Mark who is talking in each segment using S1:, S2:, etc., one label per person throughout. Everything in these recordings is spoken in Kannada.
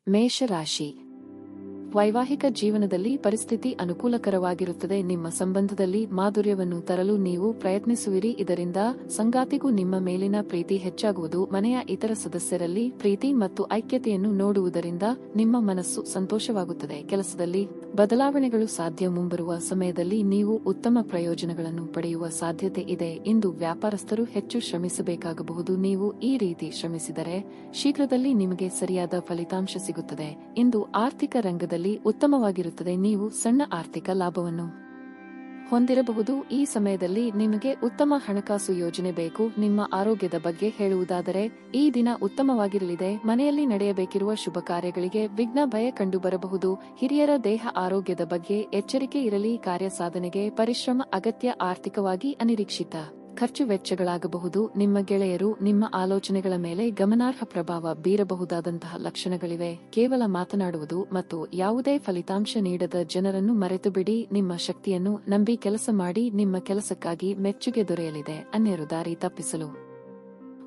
S1: ಮೇಷರಾಶಿ. ವೈವಾಹಿಕ ಜೀವನದಲ್ಲಿ ಪರಿಸ್ಥಿತಿ ಅನುಕೂಲಕರವಾಗಿರುತ್ತದೆ. ನಿಮ್ಮ ಸಂಬಂಧದಲ್ಲಿ ಮಾಧುರ್ಯವನ್ನು ತರಲು ನೀವು ಪ್ರಯತ್ನಿಸುವಿರಿ. ಇದರಿಂದ ಸಂಗಾತಿಗೂ ನಿಮ್ಮ ಮೇಲಿನ ಪ್ರೀತಿ ಹೆಚ್ಚಾಗುವುದು. ಮನೆಯ ಇತರ ಸದಸ್ಯರಲ್ಲಿ ಪ್ರೀತಿ ಮತ್ತು ಐಕ್ಯತೆಯನ್ನು ನೋಡುವುದರಿಂದ ನಿಮ್ಮ ಮನಸ್ಸು ಸಂತೋಷವಾಗುತ್ತದೆ. ಕೆಲಸದಲ್ಲಿ ಬದಲಾವಣೆಗಳು ಸಾಧ್ಯ. ಮುಂಬರುವ ಸಮಯದಲ್ಲಿ ನೀವು ಉತ್ತಮ ಪ್ರಯೋಜನಗಳನ್ನು ಪಡೆಯುವ ಸಾಧ್ಯತೆ ಇದೆ. ಇಂದು ವ್ಯಾಪಾರಸ್ಥರು ಹೆಚ್ಚು ಶ್ರಮಿಸಬೇಕಾಗಬಹುದು. ನೀವು ಈ ರೀತಿ ಶ್ರಮಿಸಿದರೆ ಶೀಘ್ರದಲ್ಲಿ ನಿಮಗೆ ಸರಿಯಾದ ಫಲಿತಾಂಶ ಸಿಗುತ್ತದೆ. ಇಂದು ಆರ್ಥಿಕ ರಂಗದಲ್ಲಿ ಉತ್ತಮವಾಗಿರುತ್ತದೆ. ನೀವು ಸಣ್ಣ ಆರ್ಥಿಕ ಲಾಭವನ್ನು ಹೊಂದಿರಬಹುದು. ಈ ಸಮಯದಲ್ಲಿ ನಿಮಗೆ ಉತ್ತಮ ಹಣಕಾಸು ಯೋಜನೆ ಬೇಕು. ನಿಮ್ಮ ಆರೋಗ್ಯದ ಬಗ್ಗೆ ಹೇಳುವುದಾದರೆ ಈ ದಿನ ಉತ್ತಮವಾಗಿರಲಿದೆ. ಮನೆಯಲ್ಲಿ ನಡೆಯಬೇಕಿರುವ ಶುಭ ಕಾರ್ಯಗಳಿಗೆ ವಿಘ್ನ ಭಯ ಕಂಡುಬರಬಹುದು. ಹಿರಿಯರ ದೇಹ ಆರೋಗ್ಯದ ಬಗ್ಗೆ ಎಚ್ಚರಿಕೆ ಇರಲಿ. ಕಾರ್ಯ ಸಾಧನೆಗೆ ಪರಿಶ್ರಮ ಅಗತ್ಯ. ಆರ್ಥಿಕವಾಗಿ ಅನಿರೀಕ್ಷಿತ ಖರ್ಚು ವೆಚ್ಚಗಳಾಗಬಹುದು. ನಿಮ್ಮ ಗೆಳೆಯರು ನಿಮ್ಮ ಆಲೋಚನೆಗಳ ಮೇಲೆ ಗಮನಾರ್ಹ ಪ್ರಭಾವ ಬೀರಬಹುದಾದಂತಹ ಲಕ್ಷಣಗಳಿವೆ. ಕೇವಲ ಮಾತನಾಡುವುದು ಮತ್ತು ಯಾವುದೇ ಫಲಿತಾಂಶ ನೀಡದ ಜನರನ್ನು ಮರೆತುಬಿಡಿ. ನಿಮ್ಮ ಶಕ್ತಿಯನ್ನು ನಂಬಿ ಕೆಲಸ ಮಾಡಿ. ನಿಮ್ಮ ಕೆಲಸಕ್ಕಾಗಿ ಮೆಚ್ಚುಗೆ ದೊರೆಯಲಿದೆ. ಅನ್ಯರು ದಾರಿ ತಪ್ಪಿಸಲು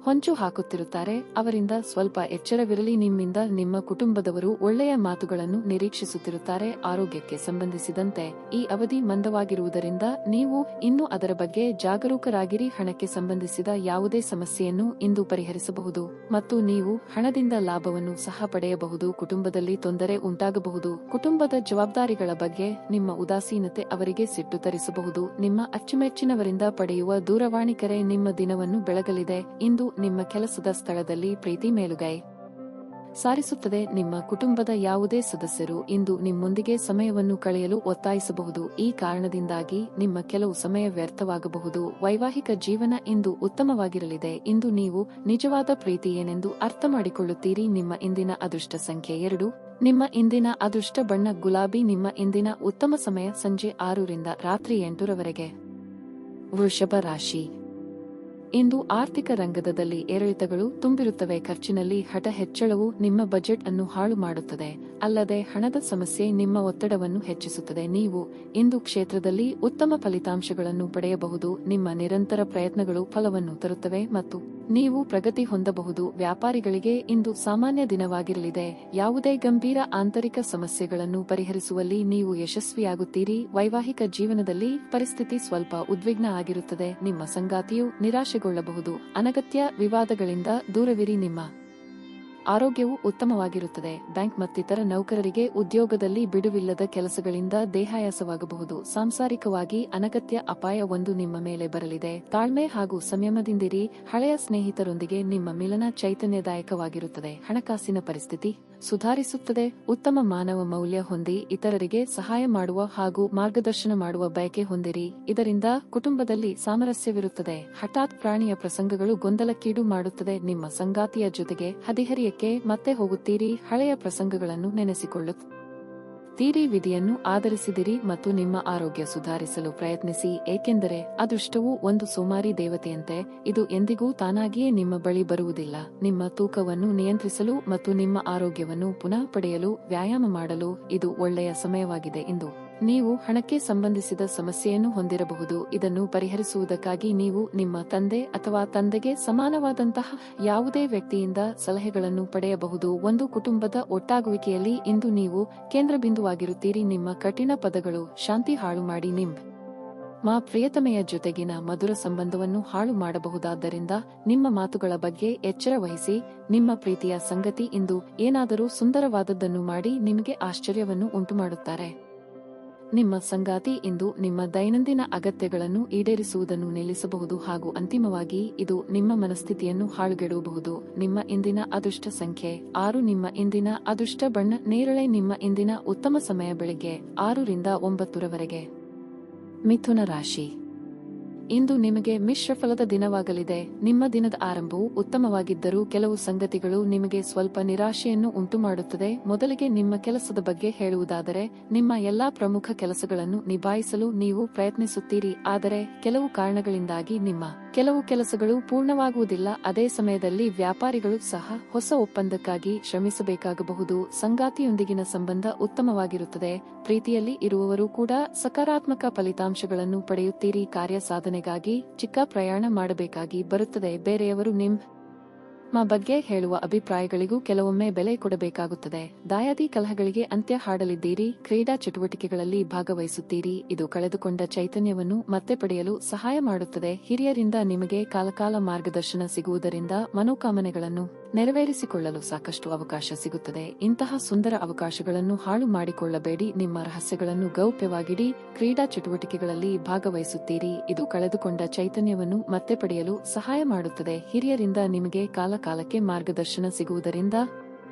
S1: ಹೊಂಚು ಹಾಕುತ್ತಿರುತ್ತಾರೆ. ಅವರಿಂದ ಸ್ವಲ್ಪ ಎಚ್ಚರವಿರಲಿ. ನಿಮ್ಮಿಂದ ನಿಮ್ಮ ಕುಟುಂಬದವರು ಒಳ್ಳೆಯ ಮಾತುಗಳನ್ನು ನಿರೀಕ್ಷಿಸುತ್ತಿರುತ್ತಾರೆ. ಆರೋಗ್ಯಕ್ಕೆ ಸಂಬಂಧಿಸಿದಂತೆ ಈ ಅವಧಿ ಮಂದವಾಗಿರುವುದರಿಂದ ನೀವು ಇನ್ನೂ ಅದರ ಬಗ್ಗೆ ಜಾಗರೂಕರಾಗಿರಿ. ಹಣಕ್ಕೆ ಸಂಬಂಧಿಸಿದ ಯಾವುದೇ ಸಮಸ್ಯೆಯನ್ನು ಇಂದು ಪರಿಹರಿಸಬಹುದು ಮತ್ತು ನೀವು ಹಣದಿಂದ ಲಾಭವನ್ನು ಸಹ ಪಡೆಯಬಹುದು. ಕುಟುಂಬದಲ್ಲಿ ತೊಂದರೆ ಉಂಟಾಗಬಹುದು. ಕುಟುಂಬದ ಜವಾಬ್ದಾರಿಗಳ ಬಗ್ಗೆ ನಿಮ್ಮ ಉದಾಸೀನತೆ ಅವರಿಗೆ ಸಿಟ್ಟು ತರಿಸಬಹುದು. ನಿಮ್ಮ ಅಚ್ಚುಮೆಚ್ಚಿನವರಿಂದ ಪಡೆಯುವ ದೂರವಾಣಿ ಕರೆ ನಿಮ್ಮ ದಿನವನ್ನು ಬೆಳಗಲಿದೆ. ಇಂದು ನಿಮ್ಮ ಕೆಲಸದ ಸ್ಥಳದಲ್ಲಿ ಪ್ರೀತಿ ಮೇಲುಗೈ ಸಾರಿಸುತ್ತದೆ. ನಿಮ್ಮ ಕುಟುಂಬದ ಯಾವುದೇ ಸದಸ್ಯರು ಇಂದು ನಿಮ್ಮೊಂದಿಗೆ ಸಮಯವನ್ನು ಕಳೆಯಲು ಒತ್ತಾಯಿಸಬಹುದು. ಈ ಕಾರಣದಿಂದಾಗಿ ನಿಮ್ಮ ಕೆಲವು ಸಮಯ ವ್ಯರ್ಥವಾಗಬಹುದು. ವೈವಾಹಿಕ ಜೀವನ ಇಂದು ಉತ್ತಮವಾಗಿರಲಿದೆ. ಇಂದು ನೀವು ನಿಜವಾದ ಪ್ರೀತಿ ಏನೆಂದು ಅರ್ಥ ಮಾಡಿಕೊಳ್ಳುತ್ತೀರಿ. ನಿಮ್ಮ ಇಂದಿನ ಅದೃಷ್ಟ ಸಂಖ್ಯೆ 2. ನಿಮ್ಮ ಇಂದಿನ ಅದೃಷ್ಟ ಬಣ್ಣ ಗುಲಾಬಿ. ನಿಮ್ಮ ಇಂದಿನ ಉತ್ತಮ ಸಮಯ ಸಂಜೆ 6 ರಿಂದ ರಾತ್ರಿ 8 ರವರೆಗೆ. ವೃಷಭ ರಾಶಿ. ಇಂದು ಆರ್ಥಿಕ ರಂಗದಲ್ಲಿ ಏರಿಳಿತಗಳು ತುಂಬಿರುತ್ತವೆ. ಖರ್ಚಿನಲ್ಲಿ ಹಠ ಹೆಚ್ಚಳವು ನಿಮ್ಮ ಬಜೆಟ್ ಅನ್ನು ಹಾಳು ಮಾಡುತ್ತದೆ. ಅಲ್ಲದೆ ಹಣದ ಸಮಸ್ಯೆ ನಿಮ್ಮ ಒತ್ತಡವನ್ನು ಹೆಚ್ಚಿಸುತ್ತದೆ. ನೀವು ಇಂದು ಕ್ಷೇತ್ರದಲ್ಲಿ ಉತ್ತಮ ಫಲಿತಾಂಶಗಳನ್ನು ಪಡೆಯಬಹುದು. ನಿಮ್ಮ ನಿರಂತರ ಪ್ರಯತ್ನಗಳು ಫಲವನ್ನು ತರುತ್ತವೆ ಮತ್ತು ನೀವು ಪ್ರಗತಿ ಹೊಂದಬಹುದು. ವ್ಯಾಪಾರಿಗಳಿಗೆ ಇಂದು ಸಾಮಾನ್ಯ ದಿನವಾಗಿರಲಿದೆ. ಯಾವುದೇ ಗಂಭೀರ ಆಂತರಿಕ ಸಮಸ್ಯೆಗಳನ್ನು ಪರಿಹರಿಸುವಲ್ಲಿ ನೀವು ಯಶಸ್ವಿಯಾಗುತ್ತೀರಿ. ವೈವಾಹಿಕ ಜೀವನದಲ್ಲಿ ಪರಿಸ್ಥಿತಿ ಸ್ವಲ್ಪ ಉದ್ವಿಗ್ನ ಆಗಿರುತ್ತದೆ. ನಿಮ್ಮ ಸಂಗಾತಿಯು ನಿರಾಶೆಗೊಳ್ಳಬಹುದು. ಅನಗತ್ಯ ವಿವಾದಗಳಿಂದ ದೂರವಿರಿ. ನಿಮ್ಮ ಆರೋಗ್ಯವು ಉತ್ತಮವಾಗಿರುತ್ತದೆ. ಬ್ಯಾಂಕ್ ಮತ್ತಿತರ ನೌಕರರಿಗೆ ಉದ್ಯೋಗದಲ್ಲಿ ಬಿಡುವಿಲ್ಲದ ಕೆಲಸಗಳಿಂದ ದೇಹಾಯಾಸವಾಗಬಹುದು. ಸಾಂಸಾರಿಕವಾಗಿ ಅನಗತ್ಯ ಅಪಾಯ ಒಂದು ನಿಮ್ಮ ಮೇಲೆ ಬರಲಿದೆ. ತಾಳ್ಮೆ ಹಾಗೂ ಸಂಯಮದಿಂದಿರಿ. ಹಳೆಯ ಸ್ನೇಹಿತರೊಂದಿಗೆ ನಿಮ್ಮ ಮಿಲನ ಚೈತನ್ಯದಾಯಕವಾಗಿರುತ್ತದೆ. ಹಣಕಾಸಿನ ಪರಿಸ್ಥಿತಿ ಸುಧಾರಿಸುತ್ತದೆ. ಉತ್ತಮ ಮಾನವ ಮೌಲ್ಯ ಹೊಂದಿ ಇತರರಿಗೆ ಸಹಾಯ ಮಾಡುವ ಹಾಗೂ ಮಾರ್ಗದರ್ಶನ ಮಾಡುವ ಬಯಕೆ ಹೊಂದಿರಿ. ಇದರಿಂದ ಕುಟುಂಬದಲ್ಲಿ ಸಾಮರಸ್ಯವಿರುತ್ತದೆ. ಹಠಾತ್ ಪ್ರಾಣಿಯ ಪ್ರಸಂಗಗಳು ಗೊಂದಲಕ್ಕೀಡು ಮಾಡುತ್ತದೆ. ನಿಮ್ಮ ಸಂಗಾತಿಯ ಜೊತೆಗೆ ಹದಿಹರಿಯಕ್ಕೆ ಮತ್ತೆ ಹೋಗುತ್ತೀರಿ. ಹಳೆಯ ಪ್ರಸಂಗಗಳನ್ನು ನೆನೆಸಿಕೊಳ್ಳುತ್ತೀರಿ. ವಿಧಿಯನ್ನು ಆಧರಿಸಿದಿರಿ ಮತ್ತು ನಿಮ್ಮ ಆರೋಗ್ಯ ಸುಧಾರಿಸಲು ಪ್ರಯತ್ನಿಸಿ. ಏಕೆಂದರೆ ಅದೃಷ್ಟವು ಒಂದು ಸೋಮಾರಿ ದೇವತೆಯಂತೆ ಇದು ಎಂದಿಗೂ ತಾನಾಗಿಯೇ ನಿಮ್ಮ ಬಳಿ ಬರುವುದಿಲ್ಲ. ನಿಮ್ಮ ತೂಕವನ್ನು ನಿಯಂತ್ರಿಸಲು ಮತ್ತು ನಿಮ್ಮ ಆರೋಗ್ಯವನ್ನು ಪುನಃ ಪಡೆಯಲು ವ್ಯಾಯಾಮ ಮಾಡಲು ಇದು ಒಳ್ಳೆಯ ಸಮಯವಾಗಿದೆ. ಇಂದು ನೀವು ಹಣಕ್ಕೆ ಸಂಬಂಧಿಸಿದ ಸಮಸ್ಯೆಯನ್ನು ಹೊಂದಿರಬಹುದು. ಇದನ್ನು ಪರಿಹರಿಸುವುದಕ್ಕಾಗಿ ನೀವು ನಿಮ್ಮ ತಂದೆ ಅಥವಾ ತಂದೆಗೆ ಸಮಾನವಾದಂತಹ ಯಾವುದೇ ವ್ಯಕ್ತಿಯಿಂದ ಸಲಹೆಗಳನ್ನು ಪಡೆಯಬಹುದು. ಒಂದು ಕುಟುಂಬದ ಒಟ್ಟಾಗುವಿಕೆಯಲ್ಲಿ ಇಂದು ನೀವು ಕೇಂದ್ರಬಿಂದುವಾಗಿರುತ್ತೀರಿ. ನಿಮ್ಮ ಕಠಿಣ ಪದಗಳು ಶಾಂತಿ ಹಾಳು ಮಾಡಿ ನಿಮ್ಮ ಪ್ರಿಯತಮೆಯ ಜೊತೆಗಿನ ಮಧುರ ಸಂಬಂಧವನ್ನು ಹಾಳು ಮಾಡಬಹುದಾದ್ದರಿಂದ ನಿಮ್ಮ ಮಾತುಗಳ ಬಗ್ಗೆ ಎಚ್ಚರ ವಹಿಸಿ. ನಿಮ್ಮ ಪ್ರೀತಿಯ ಸಂಗತಿ ಇಂದು ಏನಾದರೂ ಸುಂದರವಾದದ್ದನ್ನು ಮಾಡಿ ನಿಮಗೆ ಆಶ್ಚರ್ಯವನ್ನು ಉಂಟುಮಾಡುತ್ತಾರೆ. ನಿಮ್ಮ ಸಂಗಾತಿ ಇಂದು ನಿಮ್ಮ ದೈನಂದಿನ ಅಗತ್ಯಗಳನ್ನು ಈಡೇರಿಸುವುದನ್ನು ನಿಲ್ಲಿಸಬಹುದು ಹಾಗೂ ಅಂತಿಮವಾಗಿ ಇದು ನಿಮ್ಮ ಮನಸ್ಥಿತಿಯನ್ನು ಹಾಳುಗೆಡಬಹುದು. ನಿಮ್ಮ ಇಂದಿನ ಅದೃಷ್ಟ ಸಂಖ್ಯೆ 6. ನಿಮ್ಮ ಇಂದಿನ ಅದೃಷ್ಟ ಬಣ್ಣ ನೇರಳೆ. ನಿಮ್ಮ ಇಂದಿನ ಉತ್ತಮ ಸಮಯ ಬೆಳಿಗ್ಗೆ 6 ರಿಂದ 9 ರವರೆಗೆ. ಮಿಥುನ ರಾಶಿ. ಇಂದು ನಿಮಗೆ ಮಿಶ್ರ ಫಲದ ದಿನವಾಗಲಿದೆ. ನಿಮ್ಮ ದಿನದ ಆರಂಭವು ಉತ್ತಮವಾಗಿದ್ದರೂ ಕೆಲವು ಸಂಗತಿಗಳು ನಿಮಗೆ ಸ್ವಲ್ಪ ನಿರಾಶೆಯನ್ನು ಉಂಟುಮಾಡುತ್ತದೆ. ಮೊದಲಿಗೆ ನಿಮ್ಮ ಕೆಲಸದ ಬಗ್ಗೆ ಹೇಳುವುದಾದರೆ ನಿಮ್ಮ ಎಲ್ಲಾ ಪ್ರಮುಖ ಕೆಲಸಗಳನ್ನು ನಿಭಾಯಿಸಲು ನೀವು ಪ್ರಯತ್ನಿಸುತ್ತೀರಿ. ಆದರೆ ಕೆಲವು ಕಾರಣಗಳಿಂದಾಗಿ ನಿಮ್ಮ ಕೆಲವು ಕೆಲಸಗಳು ಪೂರ್ಣವಾಗುವುದಿಲ್ಲ. ಅದೇ ಸಮಯದಲ್ಲಿ ವ್ಯಾಪಾರಿಗಳು ಸಹ ಹೊಸ ಒಪ್ಪಂದಕ್ಕಾಗಿ ಶ್ರಮಿಸಬೇಕಾಗಬಹುದು. ಸಂಗಾತಿಯೊಂದಿಗಿನ ಸಂಬಂಧ ಉತ್ತಮವಾಗಿರುತ್ತದೆ. ಪ್ರೀತಿಯಲ್ಲಿ ಇರುವವರು ಕೂಡ ಸಕಾರಾತ್ಮಕ ಫಲಿತಾಂಶಗಳನ್ನು ಪಡೆಯುತ್ತೀರಿ. ಕಾರ್ಯ ಸಾಧನೆಗಾಗಿ ಚಿಕ್ಕ ಪ್ರಯಾಣ ಮಾಡಬೇಕಾಗಿ ಬರುತ್ತದೆ. ಬೇರೆಯವರು ನಿಮ್ಮ ಬಗ್ಗೆ ಹೇಳುವ ಅಭಿಪ್ರಾಯಗಳಿಗೂ ಕೆಲವೊಮ್ಮೆ ಬೆಲೆ ಕೊಡಬೇಕಾಗುತ್ತದೆ. ದಾಯಾದಿ ಕಲಹಗಳಿಗೆ ಅಂತ್ಯ ಹಾಡಲಿದ್ದೀರಿ. ಕ್ರೀಡಾ ಚಟುವಟಿಕೆಗಳಲ್ಲಿ ಭಾಗವಹಿಸುತ್ತೀರಿ. ಇದು ಕಳೆದುಕೊಂಡ ಚೈತನ್ಯವನ್ನು ಮತ್ತೆ ಪಡೆಯಲು ಸಹಾಯ ಮಾಡುತ್ತದೆ. ಹಿರಿಯರಿಂದ ನಿಮಗೆ ಕಾಲಕಾಲ ಮಾರ್ಗದರ್ಶನ ಸಿಗುವುದರಿಂದ ಮನೋಕಾಮನೆಗಳನ್ನು ನೆರವೇರಿಸಿಕೊಳ್ಳಲು ಸಾಕಷ್ಟು ಅವಕಾಶ ಸಿಗುತ್ತದೆ. ಇಂತಹ ಸುಂದರ ಅವಕಾಶಗಳನ್ನು ಹಾಳು ಮಾಡಿಕೊಳ್ಳಬೇಡಿ. ನಿಮ್ಮ ರಹಸ್ಯಗಳನ್ನು ಗೌಪ್ಯವಾಗಿಡಿ. ಕ್ರೀಡಾ ಚಟುವಟಿಕೆಗಳಲ್ಲಿ ಭಾಗವಹಿಸುತ್ತೀರಿ. ಇದು ಕಳೆದುಕೊಂಡ ಚೈತನ್ಯವನ್ನು ಮತ್ತೆ ಪಡೆಯಲು ಸಹಾಯ ಮಾಡುತ್ತದೆ. ಹಿರಿಯರಿಂದ ನಿಮಗೆ ಕಾಲಕಾಲಕ್ಕೆ ಮಾರ್ಗದರ್ಶನ ಸಿಗುವುದರಿಂದ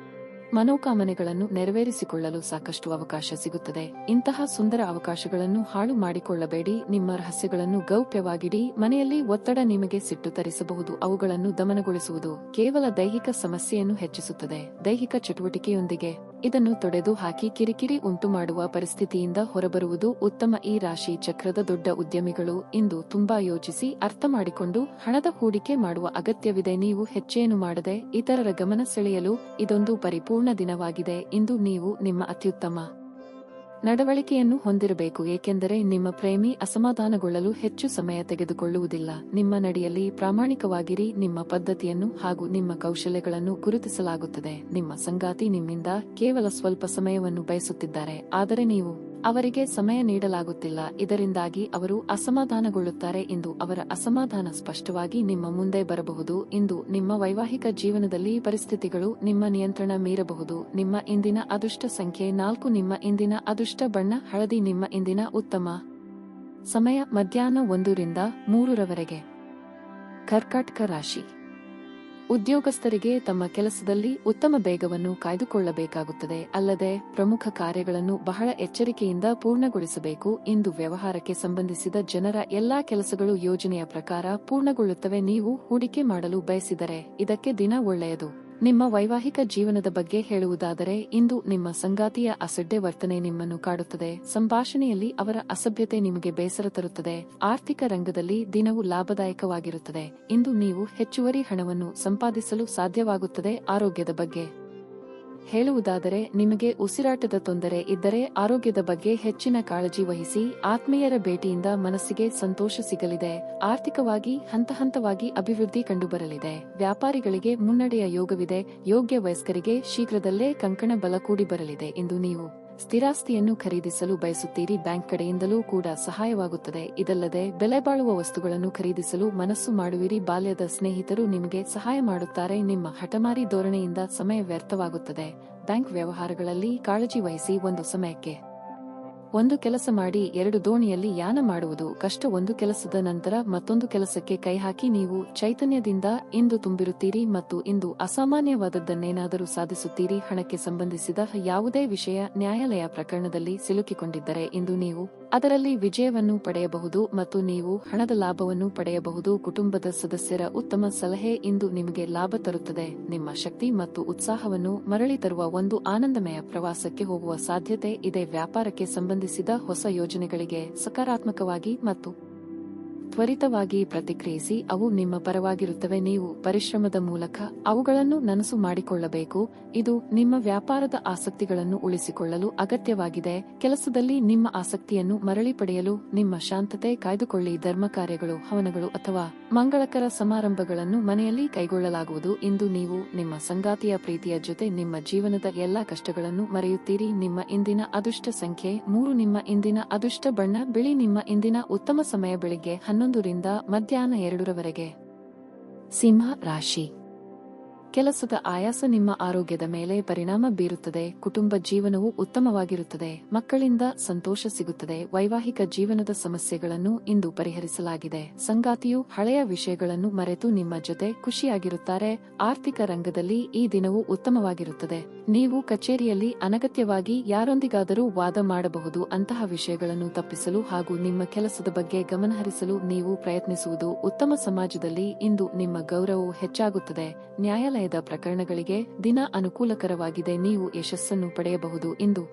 S1: ಮನೋಕಾಮನೆಗಳನ್ನು ನೆರವೇರಿಸಿಕೊಳ್ಳಲು ಸಾಕಷ್ಟು ಅವಕಾಶ ಸಿಗುತ್ತದೆ. ಇಂತಹ ಸುಂದರ ಅವಕಾಶಗಳನ್ನು ಹಾಳು ಮಾಡಿಕೊಳ್ಳಬೇಡಿ. ನಿಮ್ಮ ರಹಸ್ಯಗಳನ್ನು ಗೌಪ್ಯವಾಗಿಡಿ. ಮನೆಯಲ್ಲಿ ಒತ್ತಡ ನಿಮಗೆ ಸಿಟ್ಟು ತರಿಸಬಹುದು. ಅವುಗಳನ್ನು ದಮನಗೊಳಿಸುವುದು ಕೇವಲ ದೈಹಿಕ ಸಮಸ್ಯೆಯನ್ನು ಹೆಚ್ಚಿಸುತ್ತದೆ. ದೈಹಿಕ ಚಟುವಟಿಕೆಯೊಂದಿಗೆ ಇದನ್ನು ತೊಡೆದು ಹಾಕಿ ಕಿರಿಕಿರಿ ಉಂಟು ಮಾಡುವ ಪರಿಸ್ಥಿತಿಯಿಂದ ಹೊರಬರುವುದು ಉತ್ತಮ. ಈ ರಾಶಿ ಚಕ್ರದ ದೊಡ್ಡ ಉದ್ಯಮಿಗಳು ಇಂದು ತುಂಬಾ ಯೋಚಿಸಿ ಅರ್ಥ ಮಾಡಿಕೊಂಡು ಹಣದ ಹೂಡಿಕೆ ಮಾಡುವ ಅಗತ್ಯವಿದೆ. ನೀವು ಹೆಚ್ಚೇನು ಮಾಡದೆ ಇತರರ ಗಮನ ಸೆಳೆಯಲು ಇದೊಂದು ಪರಿಪೂರ್ಣ ದಿನವಾಗಿದೆ. ಇಂದು ನೀವು ನಿಮ್ಮ ಅತ್ಯುತ್ತಮ ನಡವಳಿಕೆಯನ್ನು ಹೊಂದಿರಬೇಕು, ಏಕೆಂದರೆ ನಿಮ್ಮ ಪ್ರೇಮಿ ಅಸಮಾಧಾನಗೊಳ್ಳಲು ಹೆಚ್ಚು ಸಮಯ ತೆಗೆದುಕೊಳ್ಳುವುದಿಲ್ಲ. ನಿಮ್ಮ ನಡೆಯಲ್ಲಿ ಪ್ರಾಮಾಣಿಕವಾಗಿರಿ. ನಿಮ್ಮ ಪದ್ಧತಿಯನ್ನು ಹಾಗೂ ನಿಮ್ಮ ಕೌಶಲ್ಯಗಳನ್ನು ಗುರುತಿಸಲಾಗುತ್ತದೆ. ನಿಮ್ಮ ಸಂಗಾತಿ ನಿಮ್ಮಿಂದ ಕೇವಲ ಸ್ವಲ್ಪ ಸಮಯವನ್ನು ಬಯಸುತ್ತಿದ್ದಾರೆ, ಆದರೆ ನೀವು ಅವರಿಗೆ ಸಮಯ ನೀಡಲಾಗುತ್ತಿಲ್ಲ. ಇದರಿಂದಾಗಿ ಅವರು ಅಸಮಾಧಾನಗೊಳ್ಳುತ್ತಾರೆ. ಇಂದು ಅವರ ಅಸಮಾಧಾನ ಸ್ಪಷ್ಟವಾಗಿ ನಿಮ್ಮ ಮುಂದೆ ಬರಬಹುದು. ಇಂದು ನಿಮ್ಮ ವೈವಾಹಿಕ ಜೀವನದಲ್ಲಿ ಪರಿಸ್ಥಿತಿಗಳು ನಿಮ್ಮ ನಿಯಂತ್ರಣ ಮೀರಬಹುದು. ನಿಮ್ಮ ಇಂದಿನ ಅದೃಷ್ಟ ಸಂಖ್ಯೆ 4. ನಿಮ್ಮ ಇಂದಿನ ಅದೃಷ್ಟ ಬಣ್ಣ ಹಳದಿ. ನಿಮ್ಮ ಇಂದಿನ ಉತ್ತಮ ಸಮಯ ಮಧ್ಯಾಹ್ನ 1 ರಿಂದ 3 ರವರೆಗೆ. ಕರ್ಕಾಟಕ ರಾಶಿ ಉದ್ಯೋಗಸ್ಥರಿಗೆ ತಮ್ಮ ಕೆಲಸದಲ್ಲಿ ಉತ್ತಮ ಬೇಗವನ್ನು ಕಾಯ್ದುಕೊಳ್ಳಬೇಕಾಗುತ್ತದೆ. ಅಲ್ಲದೆ ಪ್ರಮುಖ ಕಾರ್ಯಗಳನ್ನು ಬಹಳ ಎಚ್ಚರಿಕೆಯಿಂದ ಪೂರ್ಣಗೊಳಿಸಬೇಕು. ಇಂದು ವ್ಯವಹಾರಕ್ಕೆ ಸಂಬಂಧಿಸಿದ ಜನರ ಎಲ್ಲಾ ಕೆಲಸಗಳು ಯೋಜನೆಯ ಪ್ರಕಾರ ಪೂರ್ಣಗೊಳ್ಳುತ್ತವೆ. ನೀವು ಹೂಡಿಕೆ ಮಾಡಲು ಬಯಸಿದರೆ ಇದಕ್ಕೆ ದಿನ ಒಳ್ಳೆಯದು. ನಿಮ್ಮ ವೈವಾಹಿಕ ಜೀವನದ ಬಗ್ಗೆ ಹೇಳುವುದಾದರೆ, ಇಂದು ನಿಮ್ಮ ಸಂಗಾತಿಯ ಅಸಡ್ಡೆ ವರ್ತನೆ ನಿಮ್ಮನ್ನು ಕಾಡುತ್ತದೆ. ಸಂಭಾಷಣೆಯಲ್ಲಿ ಅವರ ಅಸಭ್ಯತೆ ನಿಮಗೆ ಬೇಸರ ತರುತ್ತದೆ. ಆರ್ಥಿಕ ರಂಗದಲ್ಲಿ ದಿನವು ಲಾಭದಾಯಕವಾಗಿರುತ್ತದೆ. ಇಂದು ನೀವು ಹೆಚ್ಚುವರಿ ಹಣವನ್ನು ಸಂಪಾದಿಸಲು ಸಾಧ್ಯವಾಗುತ್ತದೆ. ಆರೋಗ್ಯದ ಬಗ್ಗೆ ಹೇಳುವುದಾದರೆ, ನಿಮಗೆ ಉಸಿರಾಟದ ತೊಂದರೆ ಇದ್ದರೆ ಆರೋಗ್ಯದ ಬಗ್ಗೆ ಹೆಚ್ಚಿನ ಕಾಳಜಿ ವಹಿಸಿ. ಆತ್ಮೀಯರ ಭೇಟಿಯಿಂದ ಮನಸ್ಸಿಗೆ ಸಂತೋಷ ಸಿಗಲಿದೆ. ಆರ್ಥಿಕವಾಗಿ ಹಂತಹಂತವಾಗಿ ಅಭಿವೃದ್ಧಿ ಕಂಡುಬರಲಿದೆ. ವ್ಯಾಪಾರಿಗಳಿಗೆ ಮುನ್ನಡೆಯ ಯೋಗವಿದೆ. ಯೋಗ್ಯ ವಯಸ್ಕರಿಗೆ ಶೀಘ್ರದಲ್ಲೇ ಕಂಕಣ ಬಲ ಕೂಡಿ ಬರಲಿದೆ. ಇಂದು ನೀವು ಸ್ಥಿರಾಸ್ತಿಯನ್ನು ಖರೀದಿಸಲು ಬಯಸುತ್ತೀರಿ. ಬ್ಯಾಂಕ್ ಕಡೆಯಿಂದಲೂ ಕೂಡ ಸಹಾಯವಾಗುತ್ತದೆ. ಇದಲ್ಲದೆ ಬೆಲೆಬಾಳುವ ವಸ್ತುಗಳನ್ನು ಖರೀದಿಸಲು ಮನಸ್ಸು ಮಾಡುವಿರಿ. ಬಾಲ್ಯದ ಸ್ನೇಹಿತರು ನಿಮಗೆ ಸಹಾಯ ಮಾಡುತ್ತಾರೆ. ನಿಮ್ಮ ಹಠಮಾರಿ ಧೋರಣೆಯಿಂದ ಸಮಯ ವ್ಯರ್ಥವಾಗುತ್ತದೆ. ಬ್ಯಾಂಕ್ ವ್ಯವಹಾರಗಳಲ್ಲಿ ಕಾಳಜಿ ವಹಿಸಿ. ಒಂದು ಸಮಯಕ್ಕೆ ಒಂದು ಕೆಲಸ ಮಾಡಿ 2 ದೋಣಿಯಲ್ಲಿ ಯಾನ ಮಾಡುವುದು ಕಷ್ಟ. ಒಂದು ಕೆಲಸದ ನಂತರ ಮತ್ತೊಂದು ಕೆಲಸಕ್ಕೆ ಕೈಹಾಕಿ. ನೀವು ಚೈತನ್ಯದಿಂದ ಇಂದು ತುಂಬಿರುತ್ತೀರಿ ಮತ್ತು ಇಂದು ಅಸಾಮಾನ್ಯವಾದದ್ದನ್ನೇನಾದರೂ ಸಾಧಿಸುತ್ತೀರಿ. ಹಣಕ್ಕೆ ಸಂಬಂಧಿಸಿದ ಯಾವುದೇ ವಿಷಯ ನ್ಯಾಯಾಲಯ ಪ್ರಕರಣದಲ್ಲಿ ಸಿಲುಕಿಕೊಂಡಿದ್ದರೆ ಇಂದು ನೀವು ಅದರಲ್ಲಿ ವಿಜಯವನ್ನು ಪಡೆಯಬಹುದು ಮತ್ತು ನೀವು ಹಣದ ಲಾಭವನ್ನು ಪಡೆಯಬಹುದು. ಕುಟುಂಬದ ಸದಸ್ಯರ ಉತ್ತಮ ಸಲಹೆ ಇಂದು ನಿಮಗೆ ಲಾಭ ತರುತ್ತದೆ. ನಿಮ್ಮ ಶಕ್ತಿ ಮತ್ತು ಉತ್ಸಾಹವನ್ನು ಮರಳಿ ತರುವ ಒಂದು ಆನಂದಮಯ ಪ್ರವಾಸಕ್ಕೆ ಹೋಗುವ ಸಾಧ್ಯತೆ ಇದೆ. ವ್ಯಾಪಾರಕ್ಕೆ ಸಂಬಂಧಿಸಿದ ಹೊಸ ಯೋಜನೆಗಳಿಗೆ ಸಕಾರಾತ್ಮಕವಾಗಿ ಮತ್ತು ತ್ವರಿತವಾಗಿ ಪ್ರತಿಕ್ರಿಯಿಸಿ. ಅವು ನಿಮ್ಮ ಪರವಾಗಿರುತ್ತವೆ. ನೀವು ಪರಿಶ್ರಮದ ಮೂಲಕ ಅವುಗಳನ್ನು ನನಸು ಮಾಡಿಕೊಳ್ಳಬೇಕು. ಇದು ನಿಮ್ಮ ವ್ಯಾಪಾರದ ಆಸಕ್ತಿಗಳನ್ನು ಉಳಿಸಿಕೊಳ್ಳಲು ಅಗತ್ಯವಾಗಿದೆ. ಕೆಲಸದಲ್ಲಿ ನಿಮ್ಮ ಆಸಕ್ತಿಯನ್ನು ಮರಳಿ ಪಡೆಯಲು ನಿಮ್ಮ ಶಾಂತತೆ ಕಾಯ್ದುಕೊಳ್ಳಿ. ಧರ್ಮ ಕಾರ್ಯಗಳು, ಹವನಗಳು ಅಥವಾ ಮಂಗಳಕರ ಸಮಾರಂಭಗಳನ್ನು ಮನೆಯಲ್ಲಿ ಕೈಗೊಳ್ಳಲಾಗುವುದು. ಇಂದು ನೀವು ನಿಮ್ಮ ಸಂಗಾತಿಯ ಪ್ರೀತಿಯ ಜೊತೆ ನಿಮ್ಮ ಜೀವನದ ಎಲ್ಲಾ ಕಷ್ಟಗಳನ್ನು ಮರೆಯುತ್ತೀರಿ. ನಿಮ್ಮ ಇಂದಿನ ಅದೃಷ್ಟ ಸಂಖ್ಯೆ 3. ನಿಮ್ಮ ಇಂದಿನ ಅದೃಷ್ಟ ಬಣ್ಣ ಬಿಳಿ. ನಿಮ್ಮ ಇಂದಿನ ಉತ್ತಮ ಸಮಯ ಬೆಳಿಗ್ಗೆ 11 ರಿಂದ ಮಧ್ಯಾಹ್ನ 2 ರವರೆಗೆ. ಸಿಂಹ ರಾಶಿ ಕೆಲಸದ ಆಯಾಸ ನಿಮ್ಮ ಆರೋಗ್ಯದ ಮೇಲೆ ಪರಿಣಾಮ ಬೀರುತ್ತದೆ. ಕುಟುಂಬ ಜೀವನವು ಉತ್ತಮವಾಗಿರುತ್ತದೆ. ಮಕ್ಕಳಿಂದ ಸಂತೋಷ ಸಿಗುತ್ತದೆ. ವೈವಾಹಿಕ ಜೀವನದ ಸಮಸ್ಯೆಗಳನ್ನು ಇಂದು ಪರಿಹರಿಸಲಾಗಿದೆ. ಸಂಗಾತಿಯು ಹಳೆಯ ವಿಷಯಗಳನ್ನು ಮರೆತು ನಿಮ್ಮ ಜೊತೆ ಖುಷಿಯಾಗಿರುತ್ತಾರೆ. ಆರ್ಥಿಕ ರಂಗದಲ್ಲಿ ಈ ದಿನವು ಉತ್ತಮವಾಗಿರುತ್ತದೆ. ನೀವು ಕಚೇರಿಯಲ್ಲಿ ಅನಗತ್ಯವಾಗಿ ಯಾರೊಂದಿಗಾದರೂ ವಾದ ಮಾಡಬಹುದು. ಅಂತಹ ವಿಷಯಗಳನ್ನು ತಪ್ಪಿಸಲು ಹಾಗೂ ನಿಮ್ಮ ಕೆಲಸದ ಬಗ್ಗೆ ಗಮನಹರಿಸಲು ನೀವು ಪ್ರಯತ್ನಿಸುವುದು ಉತ್ತಮ. ಸಮಾಜದಲ್ಲಿ ಇಂದು ನಿಮ್ಮ ಗೌರವವು ಹೆಚ್ಚಾಗುತ್ತದೆ. ನ್ಯಾಯಾಲಯದ ಪ್ರಕರಣಗಳಿಗೆ ದಿನ ಅನುಕೂಲಕರವಾಗಿದೆ. ನೀವು ಯಶಸ್ಸನ್ನು ಪಡೆಯಬಹುದು. ಇಂದು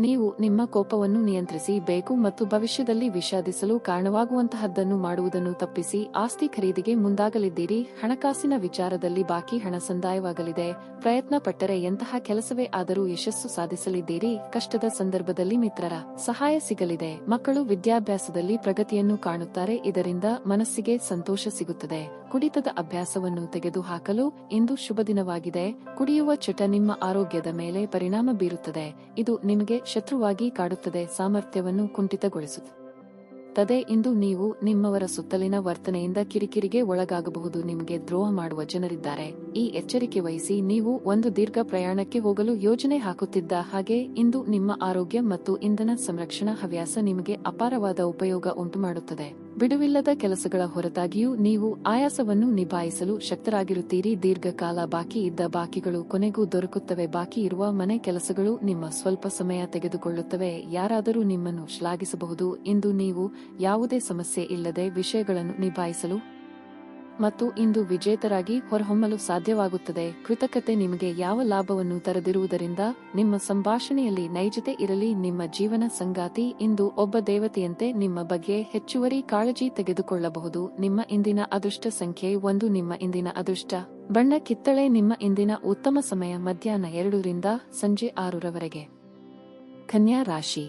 S1: ನೀವು ನಿಮ್ಮ ಕೋಪವನ್ನು ನಿಯಂತ್ರಿಸಿ ಬೇಕು ಮತ್ತು ಭವಿಷ್ಯದಲ್ಲಿ ವಿಷಾದಿಸಲು ಕಾರಣವಾಗುವಂತಹದ್ದನ್ನು ಮಾಡುವುದನ್ನು ತಪ್ಪಿಸಿ ಆಸ್ತಿ ಖರೀದಿಗೆ ಮುಂದಾಗಲಿದ್ದೀರಿ. ಹಣಕಾಸಿನ ವಿಚಾರದಲ್ಲಿ ಬಾಕಿ ಹಣ ಸಂದಾಯವಾಗಲಿದೆ. ಪ್ರಯತ್ನ ಪಟ್ಟರೆ ಎಂತಹ ಕೆಲಸವೇ ಆದರೂ ಯಶಸ್ಸು ಸಾಧಿಸಲಿದ್ದೀರಿ. ಕಷ್ಟದ ಸಂದರ್ಭದಲ್ಲಿ ಮಿತ್ರರ ಸಹಾಯ ಸಿಗಲಿದೆ. ಮಕ್ಕಳು ವಿದ್ಯಾಭ್ಯಾಸದಲ್ಲಿ ಪ್ರಗತಿಯನ್ನು ಕಾಣುತ್ತಾರೆ. ಇದರಿಂದ ಮನಸ್ಸಿಗೆ ಸಂತೋಷ ಸಿಗುತ್ತದೆ. ಕುಡಿತದ ಅಭ್ಯಾಸವನ್ನು ತೆಗೆದುಹಾಕಲು ಇಂದು ಶುಭ ದಿನವಾಗಿದೆ. ಕುಡಿಯುವ ಚಟ ನಿಮ್ಮ ಆರೋಗ್ಯದ ಮೇಲೆ ಪರಿಣಾಮ ಬೀರುತ್ತದೆ. ಇದು ನಿಮಗೆ ಶತ್ರುವಾಗಿ ಕಾಡುತ್ತದೆ, ಸಾಮರ್ಥ್ಯವನ್ನು ಕುಂಠಿತಗೊಳಿಸುತ್ತದೆ. ಇಂದು ನೀವು ನಿಮ್ಮವರ ಸುತ್ತಲಿನ ವರ್ತನೆಯಿಂದ ಕಿರಿಕಿರಿಗೆ ಒಳಗಾಗಬಹುದು. ನಿಮಗೆ ದ್ರೋಹ ಮಾಡುವ ಜನರಿದ್ದಾರೆ. ಈ ಎಚ್ಚರಿಕೆ ವಹಿಸಿ. ನೀವು ಒಂದು ದೀರ್ಘ ಪ್ರಯಾಣಕ್ಕೆ ಹೋಗಲು ಯೋಜನೆ ಹಾಕುತ್ತಿದ್ದ ಹಾಗೆ ಇಂದು ನಿಮ್ಮ ಆರೋಗ್ಯ ಮತ್ತು ಇಂಧನ ಸಂರಕ್ಷಣಾ ಹವ್ಯಾಸ ನಿಮಗೆ ಅಪಾರವಾದ ಉಪಯೋಗ ಉಂಟುಮಾಡುತ್ತದೆ. ಬಿಡುವಿಲ್ಲದ ಕೆಲಸಗಳ ಹೊರತಾಗಿಯೂ ನೀವು ಆಯಾಸವನ್ನು ನಿಭಾಯಿಸಲು ಶಕ್ತರಾಗಿರುತ್ತೀರಿ. ದೀರ್ಘಕಾಲ ಬಾಕಿ ಇದ್ದ ಬಾಕಿಗಳು ಕೊನೆಗೂ ದೊರಕುತ್ತವೆ. ಬಾಕಿ ಇರುವ ಮನೆ ಕೆಲಸಗಳು ನಿಮ್ಮ ಸ್ವಲ್ಪ ಸಮಯ ತೆಗೆದುಕೊಳ್ಳುತ್ತವೆ. ಯಾರಾದರೂ ನಿಮ್ಮನ್ನು ಶ್ಲಾಘಿಸಬಹುದು. ಇಂದು ನೀವು ಯಾವುದೇ ಸಮಸ್ಯೆ ಇಲ್ಲದೆ ವಿಷಯಗಳನ್ನು ನಿಭಾಯಿಸಲು ಮತ್ತು ಇಂದು ವಿಜೇತರಾಗಿ ಹೊರಹೊಮ್ಮಲು ಸಾಧ್ಯವಾಗುತ್ತದೆ. ಕೃತಕತೆ ನಿಮಗೆ ಯಾವ ಲಾಭವನ್ನು ತರದಿರುವುದರಿಂದ ನಿಮ್ಮ ಸಂಭಾಷಣೆಯಲ್ಲಿ ನೈಜತೆ ಇರಲಿ. ನಿಮ್ಮ ಜೀವನ ಸಂಗಾತಿ ಇಂದು ಒಬ್ಬ ದೇವತೆಯಂತೆ ನಿಮ್ಮ ಬಗ್ಗೆ ಹೆಚ್ಚುವರಿ ಕಾಳಜಿ ತೆಗೆದುಕೊಳ್ಳಬಹುದು. ನಿಮ್ಮ ಇಂದಿನ ಅದೃಷ್ಟ ಸಂಖ್ಯೆ 1. ನಿಮ್ಮ ಇಂದಿನ ಅದೃಷ್ಟ ಬಣ್ಣ ಕಿತ್ತಳೆ. ನಿಮ್ಮ ಇಂದಿನ ಉತ್ತಮ ಸಮಯ ಮಧ್ಯಾಹ್ನ 2 ರಿಂದ ಸಂಜೆ 6 ರವರೆಗೆ. ಕನ್ಯಾ ರಾಶಿ,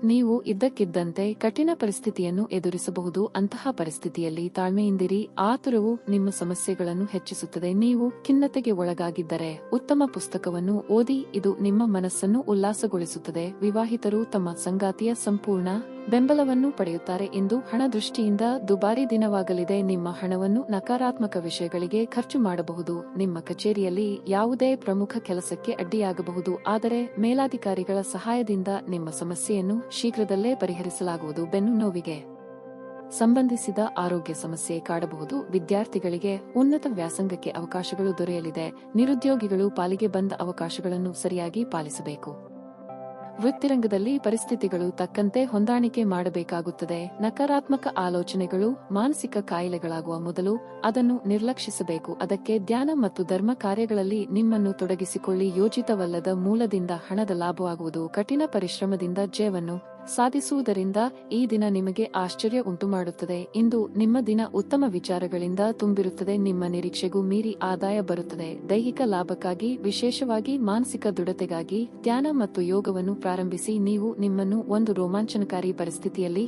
S1: ನೀವು ಇದ್ದಕ್ಕಿದ್ದಂತೆ ಕಠಿಣ ಪರಿಸ್ಥಿತಿಯನ್ನು ಎದುರಿಸಬಹುದು. ಅಂತಹ ಪರಿಸ್ಥಿತಿಯಲ್ಲಿ ತಾಳ್ಮೆಯಿಂದಿರಿ. ಆತುರವು ನಿಮ್ಮ ಸಮಸ್ಯೆಗಳನ್ನು ಹೆಚ್ಚಿಸುತ್ತದೆ. ನೀವು ಖಿನ್ನತೆಗೆ ಒಳಗಾಗಿದ್ದರೆ ಉತ್ತಮ ಪುಸ್ತಕವನ್ನು ಓದಿ. ಇದು ನಿಮ್ಮ ಮನಸ್ಸನ್ನು ಉಲ್ಲಾಸಗೊಳಿಸುತ್ತದೆ. ವಿವಾಹಿತರು ತಮ್ಮ ಸಂಗಾತಿಯ ಸಂಪೂರ್ಣ ಬೆಂಬಲವನ್ನು ಪಡೆಯುತ್ತಾರೆ. ಇಂದು ಹಣ ದೃಷ್ಟಿಯಿಂದ ದುಬಾರಿ ದಿನವಾಗಲಿದೆ. ನಿಮ್ಮ ಹಣವನ್ನು ನಕಾರಾತ್ಮಕ ವಿಷಯಗಳಿಗೆ ಖರ್ಚು ಮಾಡಬಹುದು. ನಿಮ್ಮ ಕಚೇರಿಯಲ್ಲಿ ಯಾವುದೇ ಪ್ರಮುಖ ಕೆಲಸಕ್ಕೆ ಅಡ್ಡಿಯಾಗಬಹುದು. ಆದರೆ ಮೇಲಾಧಿಕಾರಿಗಳ ಸಹಾಯದಿಂದ ನಿಮ್ಮ ಸಮಸ್ಯೆಯನ್ನು ಶೀಘ್ರದಲ್ಲೇ ಪರಿಹರಿಸಲಾಗುವುದು. ಬೆನ್ನು ನೋವಿಗೆ ಸಂಬಂಧಿಸಿದ ಆರೋಗ್ಯ ಸಮಸ್ಯೆ ಕಾಡಬಹುದು. ವಿದ್ಯಾರ್ಥಿಗಳಿಗೆ ಉನ್ನತ ವ್ಯಾಸಂಗಕ್ಕೆ ಅವಕಾಶಗಳು ದೊರೆಯಲಿದೆ. ನಿರುದ್ಯೋಗಿಗಳು ಪಾಲಿಗೆ ಬಂದ ಅವಕಾಶಗಳನ್ನು ಸರಿಯಾಗಿ ಪಾಲಿಸಬೇಕು. ವೃತ್ತಿರಂಗದಲ್ಲಿ ಪರಿಸ್ಥಿತಿಗಳು ತಕ್ಕಂತೆ ಹೊಂದಾಣಿಕೆ ಮಾಡಬೇಕಾಗುತ್ತದೆ. ನಕಾರಾತ್ಮಕ ಆಲೋಚನೆಗಳು ಮಾನಸಿಕ ಕಾಯಿಲೆಗಳಾಗುವ ಮೊದಲು ಅದನ್ನು ನಿರ್ಲಕ್ಷಿಸಬೇಕು. ಅದಕ್ಕೆ ಧ್ಯಾನ ಮತ್ತು ಧರ್ಮ ಕಾರ್ಯಗಳಲ್ಲಿ ನಿಮ್ಮನ್ನು ತೊಡಗಿಸಿಕೊಳ್ಳಿ. ಯೋಜಿತವಲ್ಲದ ಮೂಲದಿಂದ ಹಣದ ಲಾಭವಾಗುವುದು. ಕಠಿಣ ಪರಿಶ್ರಮದಿಂದ ಜಯವನ್ನು ಸಾಧಿಸುವುದರಿಂದ ಈ ದಿನ ನಿಮಗೆ ಆಶ್ಚರ್ಯ ಉಂಟುಮಾಡುತ್ತದೆ. ಇಂದು ನಿಮ್ಮ ದಿನ ಉತ್ತಮ ವಿಚಾರಗಳಿಂದ ತುಂಬಿರುತ್ತದೆ. ನಿಮ್ಮ ನಿರೀಕ್ಷೆಗೂ ಮೀರಿ ಆದಾಯ ಬರುತ್ತದೆ. ದೈಹಿಕ ಲಾಭಕ್ಕಾಗಿ, ವಿಶೇಷವಾಗಿ ಮಾನಸಿಕ ದೃಢತೆಗಾಗಿ ಧ್ಯಾನ ಮತ್ತು ಯೋಗವನ್ನು ಪ್ರಾರಂಭಿಸಿ. ನೀವು ನಿಮ್ಮನ್ನು ಒಂದು ರೋಮಾಂಚನಕಾರಿ ಪರಿಸ್ಥಿತಿಯಲ್ಲಿ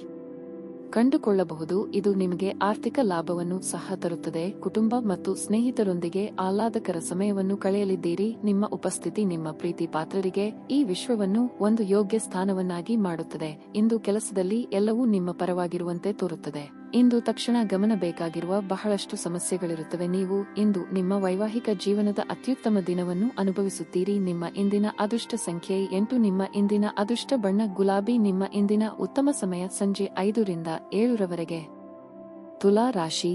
S1: ಕಂಡುಕೊಳ್ಳಬಹುದು. ಇದು ನಿಮಗೆ ಆರ್ಥಿಕ ಲಾಭವನ್ನು ಸಹ ತರುತ್ತದೆ. ಕುಟುಂಬ ಮತ್ತು ಸ್ನೇಹಿತರೊಂದಿಗೆ ಆಹ್ಲಾದಕರ ಸಮಯವನ್ನು ಕಳೆಯಲಿದ್ದೀರಿ. ನಿಮ್ಮ ಉಪಸ್ಥಿತಿ ನಿಮ್ಮ ಪ್ರೀತಿ ಪಾತ್ರರಿಗೆ ಈ ವಿಶ್ವವನ್ನು ಒಂದು ಯೋಗ್ಯ ಸ್ಥಾನವನ್ನಾಗಿ ಮಾಡುತ್ತದೆ. ಇಂದು ಕೆಲಸದಲ್ಲಿ ಎಲ್ಲವೂ ನಿಮ್ಮ ಪರವಾಗಿರುವಂತೆ ತೋರುತ್ತದೆ. ಇಂದು ತಕ್ಷಣ ಗಮನ ಬೇಕಾಗಿರುವ ಬಹಳಷ್ಟು ಸಮಸ್ಯೆಗಳಿರುತ್ತವೆ. ನೀವು ಇಂದು ನಿಮ್ಮ ವೈವಾಹಿಕ ಜೀವನದ ಅತ್ಯುತ್ತಮ ದಿನವನ್ನು ಅನುಭವಿಸುತ್ತೀರಿ. ನಿಮ್ಮ ಇಂದಿನ ಅದೃಷ್ಟ ಸಂಖ್ಯೆ 8. ನಿಮ್ಮ ಇಂದಿನ ಅದೃಷ್ಟ ಬಣ್ಣ ಗುಲಾಬಿ. ನಿಮ್ಮ ಇಂದಿನ ಉತ್ತಮ ಸಮಯ ಸಂಜೆ 5 ರಿಂದ 7 ರವರೆಗೆ. ತುಲಾ ರಾಶಿ,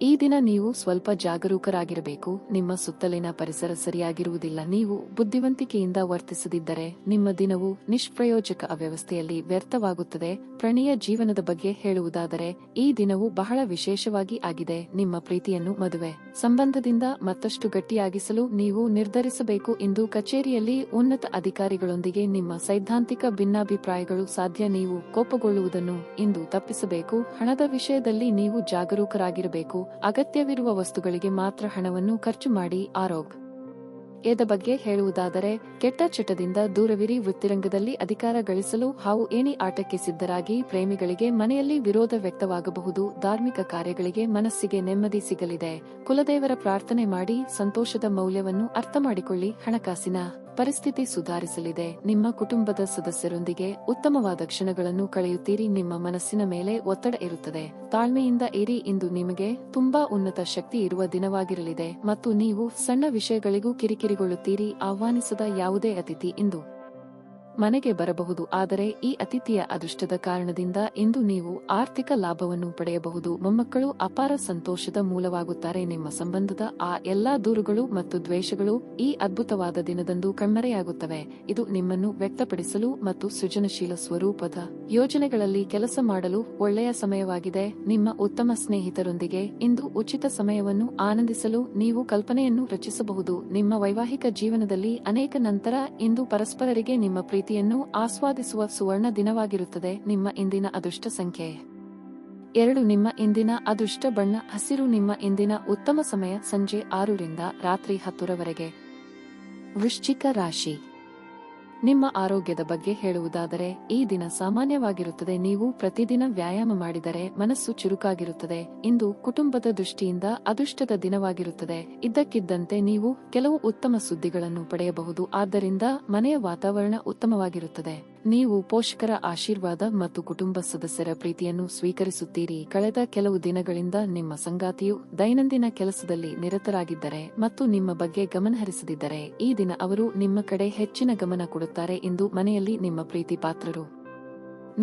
S1: ಈ ದಿನ ನೀವು ಸ್ವಲ್ಪ ಜಾಗರೂಕರಾಗಿರಬೇಕು. ನಿಮ್ಮ ಸುತ್ತಲಿನ ಪರಿಸರ ಸರಿಯಾಗಿರುವುದಿಲ್ಲ. ನೀವು ಬುದ್ಧಿವಂತಿಕೆಯಿಂದ ವರ್ತಿಸದಿದ್ದರೆ ನಿಮ್ಮ ದಿನವು ನಿಷ್ಪ್ರಯೋಜಕ ಅವ್ಯವಸ್ಥೆಯಲ್ಲಿ ವ್ಯರ್ಥವಾಗುತ್ತದೆ. ಪ್ರಣಯ ಜೀವನದ ಬಗ್ಗೆ ಹೇಳುವುದಾದರೆ ಈ ದಿನವು ಬಹಳ ವಿಶೇಷವಾಗಿ ಆಗಿದೆ. ನಿಮ್ಮ ಪ್ರೀತಿಯನ್ನು ಮದುವೆ ಸಂಬಂಧದಿಂದ ಮತ್ತಷ್ಟು ಗಟ್ಟಿಯಾಗಿಸಲು ನೀವು ನಿರ್ಧರಿಸಬೇಕು. ಇಂದು ಕಚೇರಿಯಲ್ಲಿ ಉನ್ನತ ಅಧಿಕಾರಿಗಳೊಂದಿಗೆ ನಿಮ್ಮ ಸೈದ್ಧಾಂತಿಕ ಭಿನ್ನಾಭಿಪ್ರಾಯಗಳು ಸಾಧ್ಯ. ನೀವು ಕೋಪಗೊಳ್ಳುವುದನ್ನು ಇಂದು ತಪ್ಪಿಸಬೇಕು. ಹಣದ ವಿಷಯದಲ್ಲಿ ನೀವು ಜಾಗರೂಕರಾಗಿರಬೇಕು. ಅಗತ್ಯವಿರುವ ವಸ್ತುಗಳಿಗೆ ಮಾತ್ರ ಹಣವನ್ನು ಖರ್ಚು ಮಾಡಿ. ಆರೋಗ್ಯದ ಬಗ್ಗೆ ಹೇಳುವುದಾದರೆ ಕೆಟ್ಟ ಚಟದಿಂದ ದೂರವಿರಿ. ವೃತ್ತಿರಂಗದಲ್ಲಿ ಅಧಿಕಾರ ಗಳಿಸಲು ಹಾವು ಏಣಿ ಆಟಕ್ಕೆ ಸಿದ್ಧರಾಗಿ. ಪ್ರೇಮಿಗಳಿಗೆ ಮನೆಯಲ್ಲಿ ವಿರೋಧ ವ್ಯಕ್ತವಾಗಬಹುದು. ಧಾರ್ಮಿಕ ಕಾರ್ಯಗಳಿಗೆ ಮನಸ್ಸಿಗೆ ನೆಮ್ಮದಿ ಸಿಗಲಿದೆ. ಕುಲದೇವರ ಪ್ರಾರ್ಥನೆ ಮಾಡಿ ಸಂತೋಷದ ಮೌಲ್ಯವನ್ನು ಅರ್ಥ ಮಾಡಿಕೊಳ್ಳಿ. ಹಣಕಾಸಿನ ಪರಿಸ್ಥಿತಿ ಸುಧಾರಿಸಲಿದೆ. ನಿಮ್ಮ ಕುಟುಂಬದ ಸದಸ್ಯರೊಂದಿಗೆ ಉತ್ತಮವಾದ ಕ್ಷಣಗಳನ್ನು ಕಳೆಯುತ್ತೀರಿ. ನಿಮ್ಮ ಮನಸ್ಸಿನ ಮೇಲೆ ಒತ್ತಡ ಇರುತ್ತದೆ. ತಾಳ್ಮೆಯಿಂದ ಇರಿ. ಇಂದು ನಿಮಗೆ ತುಂಬಾ ಉನ್ನತ ಶಕ್ತಿ ಇರುವ ದಿನವಾಗಿರಲಿದೆ ಮತ್ತು ನೀವು ಸಣ್ಣ ವಿಷಯಗಳಿಗೂ ಕಿರಿಕಿರಿಗೊಳ್ಳುತ್ತೀರಿ. ಆಹ್ವಾನಿಸದ ಯಾವುದೇ ಅತಿಥಿ ಇಂದು ಮನೆಗೆ ಬರಬಹುದು, ಆದರೆ ಈ ಅತಿಥಿಯ ಅದೃಷ್ಟದ ಕಾರಣದಿಂದ ಇಂದು ನೀವು ಆರ್ಥಿಕ ಲಾಭವನ್ನು ಪಡೆಯಬಹುದು. ಮೊಮ್ಮಕ್ಕಳು ಅಪಾರ ಸಂತೋಷದ ಮೂಲವಾಗುತ್ತಾರೆ. ನಿಮ್ಮ ಸಂಬಂಧದ ಆ ಎಲ್ಲಾ ದೂರುಗಳು ಮತ್ತು ದ್ವೇಷಗಳು ಈ ಅದ್ಭುತವಾದ ದಿನದಂದು ಕಣ್ಮರೆಯಾಗುತ್ತವೆ. ಇದು ನಿಮ್ಮನ್ನು ವ್ಯಕ್ತಪಡಿಸಲು ಮತ್ತು ಸೃಜನಶೀಲ ಸ್ವರೂಪದ ಯೋಜನೆಗಳಲ್ಲಿ ಕೆಲಸ ಮಾಡಲು ಒಳ್ಳೆಯ ಸಮಯವಾಗಿದೆ. ನಿಮ್ಮ ಉತ್ತಮ ಸ್ನೇಹಿತರೊಂದಿಗೆ ಇಂದು ಉಚಿತ ಸಮಯವನ್ನು ಆನಂದಿಸಲು ನೀವು ಕಲ್ಪನೆಯನ್ನು ರಚಿಸಬಹುದು. ನಿಮ್ಮ ವೈವಾಹಿಕ ಜೀವನದಲ್ಲಿ ಅನೇಕ ನಂತರ ಇಂದು ಪರಸ್ಪರರಿಗೆ ನಿಮ್ಮ ಪ್ರೀತಿಯನ್ನು ಆಸ್ವಾದಿಸುವ ಸುವರ್ಣ ದಿನವಾಗಿರುತ್ತದೆ. ನಿಮ್ಮ ಇಂದಿನ ಅದೃಷ್ಟ ಸಂಖ್ಯೆ 2. ನಿಮ್ಮ ಇಂದಿನ ಅದೃಷ್ಟ ಬಣ್ಣ ಹಸಿರು. ನಿಮ್ಮ ಇಂದಿನ ಉತ್ತಮ ಸಮಯ ಸಂಜೆ 6 ರಿಂದ ರಾತ್ರಿ 10 ರವರೆಗೆ. ವೃಶ್ಚಿಕ ರಾಶಿ. ನಿಮ್ಮ ಆರೋಗ್ಯದ ಬಗ್ಗೆ ಹೇಳುವುದಾದರೆ ಈ ದಿನ ಸಾಮಾನ್ಯವಾಗಿರುತ್ತದೆ. ನೀವು ಪ್ರತಿದಿನ ವ್ಯಾಯಾಮ ಮಾಡಿದರೆ ಮನಸ್ಸು ಚುರುಕಾಗಿರುತ್ತದೆ. ಇಂದು ಕುಟುಂಬದ ದೃಷ್ಟಿಯಿಂದ ಅದೃಷ್ಟದ ದಿನವಾಗಿರುತ್ತದೆ. ಇದ್ದಕ್ಕಿದ್ದಂತೆ ನೀವು ಕೆಲವು ಉತ್ತಮ ಸುದ್ದಿಗಳನ್ನು ಪಡೆಯಬಹುದು, ಆದ್ದರಿಂದ ಮನೆಯ ವಾತಾವರಣ ಉತ್ತಮವಾಗಿರುತ್ತದೆ. ನೀವು ಪೋಷಕರ ಆಶೀರ್ವಾದ ಮತ್ತು ಕುಟುಂಬ ಸದಸ್ಯರ ಪ್ರೀತಿಯನ್ನು ಸ್ವೀಕರಿಸುತ್ತೀರಿ. ಕಳೆದ ಕೆಲವು ದಿನಗಳಿಂದ ನಿಮ್ಮ ಸಂಗಾತಿಯು ದೈನಂದಿನ ಕೆಲಸದಲ್ಲಿ ನಿರತರಾಗಿದ್ದರೆ ಮತ್ತು ನಿಮ್ಮ ಬಗ್ಗೆ ಗಮನಹರಿಸದಿದ್ದರೆ ಈ ದಿನ ಅವರು ನಿಮ್ಮ ಕಡೆ ಹೆಚ್ಚಿನ ಗಮನ ಕೊಡುತ್ತಾರೆ. ಇಂದು ಮನೆಯಲ್ಲಿ ನಿಮ್ಮ ಪ್ರೀತಿ ಪಾತ್ರರು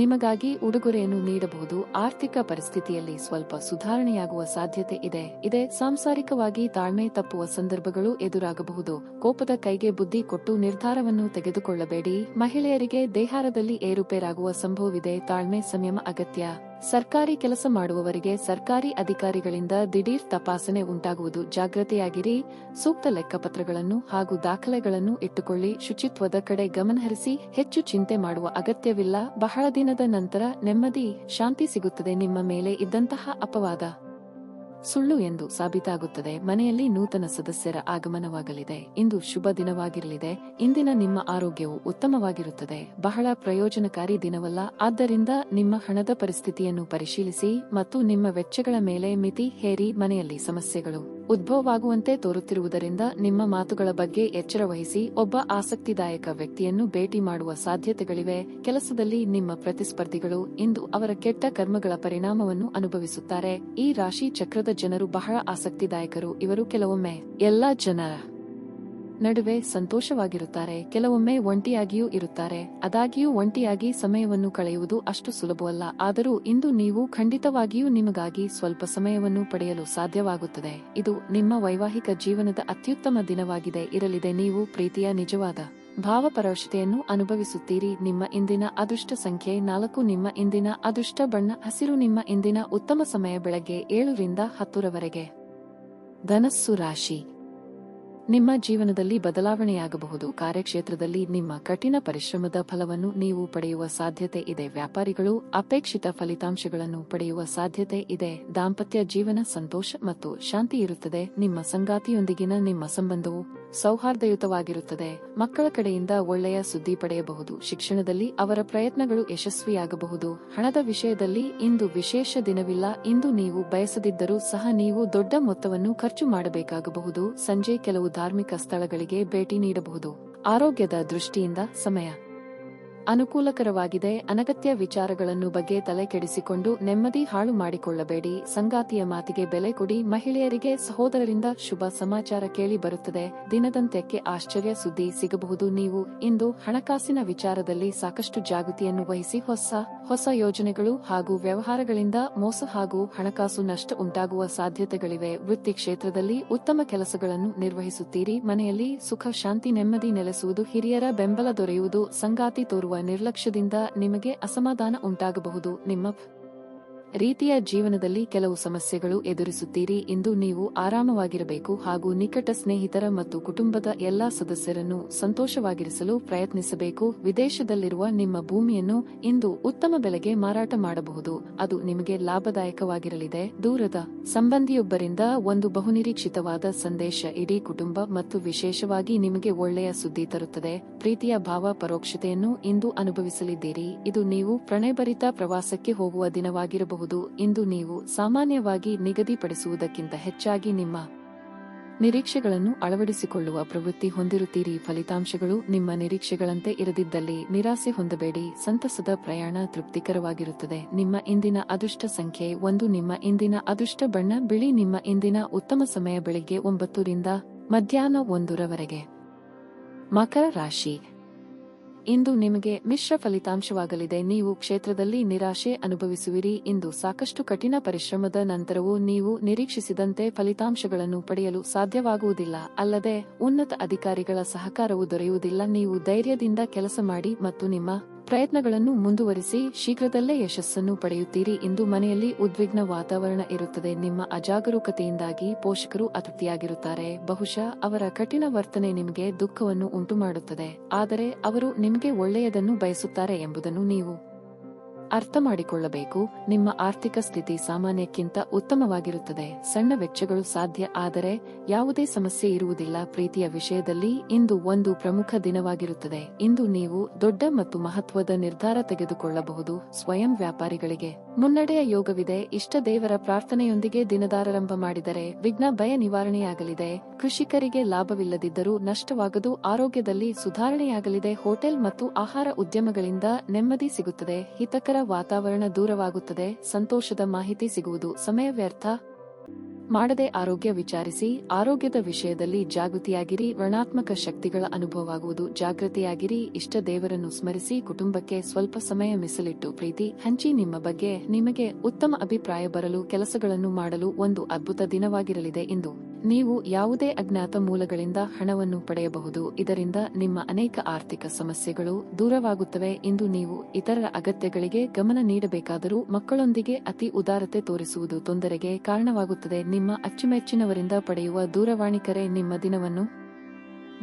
S1: ನಿಮಗಾಗಿ ಉಡುಗೊರೆಯನ್ನು ನೀಡಬಹುದು. ಆರ್ಥಿಕ ಪರಿಸ್ಥಿತಿಯಲ್ಲಿ ಸ್ವಲ್ಪ ಸುಧಾರಣೆಯಾಗುವ ಸಾಧ್ಯತೆ ಇದೆ. ಸಾಂಸಾರಿಕವಾಗಿ ತಾಳ್ಮೆ ತಪ್ಪುವ ಸಂದರ್ಭಗಳು ಎದುರಾಗಬಹುದು. ಕೋಪದ ಕೈಗೆ ಬುದ್ಧಿ ಕೊಟ್ಟು ನಿರ್ಧಾರವನ್ನು ತೆಗೆದುಕೊಳ್ಳಬೇಡಿ. ಮಹಿಳೆಯರಿಗೆ ದೇಹಾರದಲ್ಲಿ ಏರುಪೇರಾಗುವ ಸಂಭವವಿದೆ. ತಾಳ್ಮೆ ಸಂಯಮ ಅಗತ್ಯ. ಸರ್ಕಾರಿ ಕೆಲಸ ಮಾಡುವವರಿಗೆ ಸರ್ಕಾರಿ ಅಧಿಕಾರಿಗಳಿಂದ ದಿಢೀರ್ ತಪಾಸಣೆ ಉಂಟಾಗುವುದು. ಜಾಗೃತೆಯಾಗಿರಿ. ಸೂಕ್ತ ಲೆಕ್ಕಪತ್ರಗಳನ್ನು ಹಾಗೂ ದಾಖಲೆಗಳನ್ನು ಇಟ್ಟುಕೊಳ್ಳಿ. ಶುಚಿತ್ವದ ಕಡೆ ಗಮನಹರಿಸಿ. ಹೆಚ್ಚು ಚಿಂತೆ ಮಾಡುವ ಅಗತ್ಯವಿಲ್ಲ. ಬಹಳ ದಿನದ ನಂತರ ನೆಮ್ಮದಿ ಶಾಂತಿ ಸಿಗುತ್ತದೆ. ನಿಮ್ಮ ಮೇಲೆ ಇದ್ದಂತಹ ಅಪವಾದ ಸುಳ್ಳು ಎಂದು ಸಾಬೀತಾಗುತ್ತದೆ. ಮನೆಯಲ್ಲಿ ನೂತನ ಸದಸ್ಯರ ಆಗಮನವಾಗಲಿದೆ. ಇಂದು ಶುಭ ದಿನವಾಗಿರಲಿದೆ. ಇಂದಿನ ನಿಮ್ಮ ಆರೋಗ್ಯವು ಉತ್ತಮವಾಗಿರುತ್ತದೆ. ಬಹಳ ಪ್ರಯೋಜನಕಾರಿ ದಿನವಲ್ಲ, ಆದ್ದರಿಂದ ನಿಮ್ಮ ಹಣದ ಪರಿಸ್ಥಿತಿಯನ್ನು ಪರಿಶೀಲಿಸಿ ಮತ್ತು ನಿಮ್ಮ ವೆಚ್ಚಗಳ ಮೇಲೆ ಮಿತಿ ಹೇರಿ. ಮನೆಯಲ್ಲಿ ಸಮಸ್ಯೆಗಳು ಉದ್ಭವವಾಗುವಂತೆ ತೋರುತ್ತಿರುವುದರಿಂದ ನಿಮ್ಮ ಮಾತುಗಳ ಬಗ್ಗೆ ಎಚ್ಚರ ವಹಿಸಿ. ಒಬ್ಬ ಆಸಕ್ತಿದಾಯಕ ವ್ಯಕ್ತಿಯನ್ನು ಭೇಟಿ ಮಾಡುವ ಸಾಧ್ಯತೆಗಳಿವೆ. ಕೆಲಸದಲ್ಲಿ ನಿಮ್ಮ ಪ್ರತಿಸ್ಪರ್ಧಿಗಳು ಇಂದು ಅವರ ಕೆಟ್ಟ ಕರ್ಮಗಳ ಪರಿಣಾಮವನ್ನು ಅನುಭವಿಸುತ್ತಾರೆ. ಈ ರಾಶಿ ಚಕ್ರದ ಜನರು ಬಹಳ ಆಸಕ್ತಿದಾಯಕರು. ಇವರು ಕೆಲವೊಮ್ಮೆ ಎಲ್ಲಾ ಜನರ ನಡುವೆ ಸಂತೋಷವಾಗಿರುತ್ತಾರೆ, ಕೆಲವೊಮ್ಮೆ ಒಂಟಿಯಾಗಿಯೂ ಇರುತ್ತಾರೆ. ಆದಾಗ್ಯೂ ಒಂಟಿಯಾಗಿ ಸಮಯವನ್ನು ಕಳೆಯುವುದು ಅಷ್ಟು ಸುಲಭವಲ್ಲ. ಆದರೂ ಇಂದು ನೀವು ಖಂಡಿತವಾಗಿಯೂ ನಿಮಗಾಗಿ ಸ್ವಲ್ಪ ಸಮಯವನ್ನು ಪಡೆಯಲು ಸಾಧ್ಯವಾಗುತ್ತದೆ. ಇದು ನಿಮ್ಮ ವೈವಾಹಿಕ ಜೀವನದ ಅತ್ಯುತ್ತಮ ದಿನವಾಗಿದೆ ಇರಲಿದೆ. ನೀವು ಪ್ರೀತಿಯ ನಿಜವಾದ ಭಾವಪರವಶತೆಯನ್ನು ಅನುಭವಿಸುತ್ತೀರಿ. ನಿಮ್ಮ ಇಂದಿನ ಅದೃಷ್ಟ ಸಂಖ್ಯೆ 4. ನಿಮ್ಮ ಇಂದಿನ ಅದೃಷ್ಟ ಬಣ್ಣ ಹಸಿರು. ನಿಮ್ಮ ಇಂದಿನ ಉತ್ತಮ ಸಮಯ ಬೆಳಗ್ಗೆ 7 ರಿಂದ 10 ರವರೆಗೆ. ಧನಸ್ಸು ರಾಶಿ. ನಿಮ್ಮ ಜೀವನದಲ್ಲಿ ಬದಲಾವಣೆಯಾಗಬಹುದು. ಕಾರ್ಯಕ್ಷೇತ್ರದಲ್ಲಿ ನಿಮ್ಮ ಕಠಿಣ ಪರಿಶ್ರಮದ ಫಲವನ್ನು ನೀವು ಪಡೆಯುವ ಸಾಧ್ಯತೆ ಇದೆ. ವ್ಯಾಪಾರಿಗಳು ಅಪೇಕ್ಷಿತ ಫಲಿತಾಂಶಗಳನ್ನು ಪಡೆಯುವ ಸಾಧ್ಯತೆ ಇದೆ. ದಾಂಪತ್ಯ ಜೀವನ ಸಂತೋಷ ಮತ್ತು ಶಾಂತಿ ಇರುತ್ತದೆ. ನಿಮ್ಮ ಸಂಗಾತಿಯೊಂದಿಗಿನ ನಿಮ್ಮ ಸಂಬಂಧವು ಸೌಹಾರ್ದಯುತವಾಗಿರುತ್ತದೆ. ಮಕ್ಕಳ ಕಡೆಯಿಂದ ಒಳ್ಳೆಯ ಸುದ್ದಿ ಪಡೆಯಬಹುದು. ಶಿಕ್ಷಣದಲ್ಲಿ ಅವರ ಪ್ರಯತ್ನಗಳು ಯಶಸ್ವಿಯಾಗಬಹುದು. ಹಣದ ವಿಷಯದಲ್ಲಿ ಇಂದು ವಿಶೇಷ ದಿನವಿಲ್ಲ. ಇಂದು ನೀವು ಬಯಸದಿದ್ದರೂ ಸಹ ನೀವು ದೊಡ್ಡ ಮೊತ್ತವನ್ನು ಖರ್ಚು ಮಾಡಬೇಕಾಗಬಹುದು. ಸಂಜೆ ಕೆಲವು ಧಾರ್ಮಿಕ ಸ್ಥಳಗಳಿಗೆ ಭೇಟಿ ನೀಡಬಹುದು. ಆರೋಗ್ಯದ ದೃಷ್ಟಿಯಿಂದ ಸಮಯ ಅನುಕೂಲಕರವಾಗಿದೆ. ಅನಗತ್ಯ ವಿಚಾರಗಳನ್ನು ಬಗ್ಗೆ ತಲೆ ಕೆಡಿಸಿಕೊಂಡು ನೆಮ್ಮದಿ ಹಾಳು ಮಾಡಿಕೊಳ್ಳಬೇಡಿ. ಸಂಗಾತಿಯ ಮಾತಿಗೆ ಬೆಲೆ ಕೊಡಿ. ಮಹಿಳೆಯರಿಗೆ ಸಹೋದರರಿಂದ ಶುಭ ಸಮಾಚಾರ ಕೇಳಿ ಬರುತ್ತದೆ. ದಿನದಂತ್ಯಕ್ಕೆ ಆಶ್ಚರ್ಯ ಸುದ್ದಿ ಸಿಗಬಹುದು. ನೀವು ಇಂದು ಹಣಕಾಸಿನ ವಿಚಾರದಲ್ಲಿ ಸಾಕಷ್ಟು ಜಾಗೃತಿಯನ್ನು ವಹಿಸಿ. ಹೊಸ ಯೋಜನೆಗಳು ಹಾಗೂ ವ್ಯವಹಾರಗಳಿಂದ ಮೋಸ ಹಾಗೂ ಹಣಕಾಸು ನಷ್ಟ ಉಂಟಾಗುವ ಸಾಧ್ಯತೆಗಳಿವೆ. ವೃತ್ತಿ ಕ್ಷೇತ್ರದಲ್ಲಿ ಉತ್ತಮ ಕೆಲಸಗಳನ್ನು ನಿರ್ವಹಿಸುತ್ತೀರಿ. ಮನೆಯಲ್ಲಿ ಸುಖ ಶಾಂತಿ ನೆಮ್ಮದಿ ನೆಲೆಸುವುದು. ಹಿರಿಯರ ಬೆಂಬಲ ದೊರೆಯುವುದು. ಸಂಗಾತಿ ತೋರುವ ನಿರ್ಲಕ್ಷ್ಯದಿಂದ ನಿಮಗೆ ಅಸಮಾಧಾನ ಉಂಟಾಗಬಹುದು. ನಿಮ್ಮ ರೀತಿಯ ಜೀವನದಲ್ಲಿ ಕೆಲವು ಸಮಸ್ಯೆಗಳು ಎದುರಿಸುತ್ತೀರಿ. ಇಂದು ನೀವು ಆರಾಮವಾಗಿರಬೇಕು ಹಾಗೂ ನಿಕಟ ಸ್ನೇಹಿತರ ಮತ್ತು ಕುಟುಂಬದ ಎಲ್ಲಾ ಸದಸ್ಯರನ್ನು ಸಂತೋಷವಾಗಿರಿಸಲು ಪ್ರಯತ್ನಿಸಬೇಕು. ವಿದೇಶದಲ್ಲಿರುವ ನಿಮ್ಮ ಭೂಮಿಯನ್ನು ಇಂದು ಉತ್ತಮ ಬೆಲೆಗೆ ಮಾರಾಟ ಮಾಡಬಹುದು. ಅದು ನಿಮಗೆ ಲಾಭದಾಯಕವಾಗಿರಲಿದೆ. ದೂರದ ಸಂಬಂಧಿಯೊಬ್ಬರಿಂದ ಒಂದು ಬಹುನಿರೀಕ್ಷಿತವಾದ ಸಂದೇಶ ಇಡೀ ಕುಟುಂಬ ಮತ್ತು ವಿಶೇಷವಾಗಿ ನಿಮಗೆ ಒಳ್ಳೆಯ ಸುದ್ದಿ ತರುತ್ತದೆ. ಪ್ರೀತಿಯ ಭಾವ ಪರೋಕ್ಷತೆಯನ್ನು ಇಂದು ಅನುಭವಿಸಲಿದ್ದೀರಿ. ಇದು ನೀವು ಪ್ರಣಯಭರಿತ ಪ್ರವಾಸಕ್ಕೆ ಹೋಗುವ ದಿನವಾಗಿರಬಹುದು. ಇಂದು ನೀವು ಸಾಮಾನ್ಯವಾಗಿ ನಿಗದಿಪಡಿಸುವುದಕ್ಕಿಂತ ಹೆಚ್ಚಾಗಿ ನಿಮ್ಮ ನಿರೀಕ್ಷೆಗಳನ್ನು ಅಳವಡಿಸಿಕೊಳ್ಳುವ ಪ್ರವೃತ್ತಿ ಹೊಂದಿರುತ್ತೀರಿ. ಫಲಿತಾಂಶಗಳು ನಿಮ್ಮ ನಿರೀಕ್ಷೆಗಳಂತೆ ಇರದಿದ್ದಲ್ಲಿ ನಿರಾಸೆ ಹೊಂದಬೇಡಿ. ಸಂತಸದ ಪ್ರಯಾಣ ತೃಪ್ತಿಕರವಾಗಿರುತ್ತದೆ. ನಿಮ್ಮ ಇಂದಿನ ಅದೃಷ್ಟ ಸಂಖ್ಯೆ 1. ನಿಮ್ಮ ಇಂದಿನ ಅದೃಷ್ಟ ಬಣ್ಣ ಬಿಳಿ. ನಿಮ್ಮ ಇಂದಿನ ಉತ್ತಮ ಸಮಯ ಬೆಳಿಗ್ಗೆ 9 ರಿಂದ ಮಧ್ಯಾಹ್ನ 1 ರವರೆಗೆ. ಮಕರ ರಾಶಿ. ಇಂದು ನಿಮಗೆ ಮಿಶ್ರ ಫಲಿತಾಂಶವಾಗಲಿದೆ. ನೀವು ಕ್ಷೇತ್ರದಲ್ಲಿ ನಿರಾಶೆ ಅನುಭವಿಸುವಿರಿ. ಇಂದು ಸಾಕಷ್ಟು ಕಠಿಣ ಪರಿಶ್ರಮದ ನಂತರವೂ ನೀವು ನಿರೀಕ್ಷಿಸಿದಂತೆ ಫಲಿತಾಂಶಗಳನ್ನು ಪಡೆಯಲು ಸಾಧ್ಯವಾಗುವುದಿಲ್ಲ. ಅಲ್ಲದೆ ಉನ್ನತ ಅಧಿಕಾರಿಗಳ ಸಹಕಾರವು ದೊರೆಯುವುದಿಲ್ಲ. ನೀವು ಧೈರ್ಯದಿಂದ ಕೆಲಸ ಮಾಡಿ ಮತ್ತು ನಿಮ್ಮ ಪ್ರಯತ್ನಗಳನ್ನು ಮುಂದುವರಿಸಿ ಶೀಘ್ರದಲ್ಲೇ ಯಶಸ್ಸನ್ನು ಪಡೆಯುತ್ತೀರಿ. ಇಂದು ಮನೆಯಲ್ಲಿ ಉದ್ವಿಗ್ನ ವಾತಾವರಣ ಇರುತ್ತದೆ. ನಿಮ್ಮ ಅಜಾಗರೂಕತೆಯಿಂದಾಗಿ ಪೋಷಕರು ಅತೃಪ್ತಿಯಾಗಿರುತ್ತಾರೆ. ಬಹುಶಃ ಅವರ ಕಠಿಣ ವರ್ತನೆ ನಿಮಗೆ ದುಃಖವನ್ನು ಉಂಟುಮಾಡುತ್ತದೆ. ಆದರೆ ಅವರು ನಿಮಗೆ ಒಳ್ಳೆಯದನ್ನು ಬಯಸುತ್ತಾರೆ ಎಂಬುದನ್ನು ನೀವು ಅರ್ಥ ಮಾಡಿಕೊಳ್ಳಬೇಕು. ನಿಮ್ಮ ಆರ್ಥಿಕ ಸ್ಥಿತಿ ಸಾಮಾನ್ಯಕ್ಕಿಂತ ಉತ್ತಮವಾಗಿರುತ್ತದೆ. ಸಣ್ಣ ವೆಚ್ಚಗಳು ಸಾಧ್ಯ, ಆದರೆ ಯಾವುದೇ ಸಮಸ್ಯೆ ಇರುವುದಿಲ್ಲ. ಪ್ರೀತಿಯ ವಿಷಯದಲ್ಲಿ ಇಂದು ಒಂದು ಪ್ರಮುಖ ದಿನವಾಗಿರುತ್ತದೆ. ಇಂದು ನೀವು ದೊಡ್ಡ ಮತ್ತು ಮಹತ್ವದ ನಿರ್ಧಾರ ತೆಗೆದುಕೊಳ್ಳಬಹುದು. ಸ್ವಯಂ ವ್ಯಾಪಾರಿಗಳಿಗೆ ಮುನ್ನಡೆಯ ಯೋಗವಿದೆ. ಇಷ್ಟ ದೇವರ ಪ್ರಾರ್ಥನೆಯೊಂದಿಗೆ ದಿನದಾರಂಭ ಮಾಡಿದರೆ ವಿಘ್ನ ಭಯ ನಿವಾರಣೆಯಾಗಲಿದೆ. ಕೃಷಿಕರಿಗೆ ಲಾಭವಿಲ್ಲದಿದ್ದರೂ ನಷ್ಟವಾಗದು. ಆರೋಗ್ಯದಲ್ಲಿ ಸುಧಾರಣೆಯಾಗಲಿದೆ. ಹೋಟೆಲ್ ಮತ್ತು ಆಹಾರ ಉದ್ಯಮಗಳಿಂದ ನೆಮ್ಮದಿ ಸಿಗುತ್ತದೆ. ಹಿತಕರ ವಾತಾವರಣ ದೂರವಾಗುತ್ತದೆ. ಸಂತೋಷದ ಮಾಹಿತಿ ಸಿಗುವುದು. ಸಮಯ ವ್ಯರ್ಥ ಮಾಡದೆ ಆರೋಗ್ಯ ವಿಚಾರಿಸಿ. ಆರೋಗ್ಯದ ವಿಷಯದಲ್ಲಿ ಜಾಗೃತಿಯಾಗಿರಿ. ಋಣಾತ್ಮಕ ಶಕ್ತಿಗಳ ಅನುಭವವಾಗುವುದು. ಜಾಗೃತಿಯಾಗಿರಿ. ಇಷ್ಟ ದೇವರನ್ನು ಸ್ಮರಿಸಿ. ಕುಟುಂಬಕ್ಕೆ ಸ್ವಲ್ಪ ಸಮಯ ಮೀಸಲಿಟ್ಟು ಪ್ರೀತಿ ಹಂಚಿ. ನಿಮ್ಮ ಬಗ್ಗೆ ನಿಮಗೆ ಉತ್ತಮ ಅಭಿಪ್ರಾಯ ಬರಲು ಕೆಲಸಗಳನ್ನು ಮಾಡಲು ಒಂದು ಅದ್ಭುತ ದಿನವಾಗಿರಲಿದೆ. ಇಂದು ನೀವು ಯಾವುದೇ ಅಜ್ಞಾತ ಮೂಲಗಳಿಂದ ಹಣವನ್ನು ಪಡೆಯಬಹುದು. ಇದರಿಂದ ನಿಮ್ಮ ಅನೇಕ ಆರ್ಥಿಕ ಸಮಸ್ಯೆಗಳು ದೂರವಾಗುತ್ತವೆ. ಇಂದು ನೀವು ಇತರರ ಅಗತ್ಯಗಳಿಗೆ ಗಮನ ನೀಡಬೇಕಾದರೂ ಮಕ್ಕಳೊಂದಿಗೆ ಅತಿ ಉದಾರತೆ ತೋರಿಸುವುದು ತೊಂದರೆಗೆ ಕಾರಣವಾಗುತ್ತದೆ. ನಿಮ್ಮ ಅಚ್ಚುಮೆಚ್ಚಿನವರಿಂದ ಪಡೆಯುವ ದೂರವಾಣಿ ಕರೆ ನಿಮ್ಮ ದಿನವನ್ನು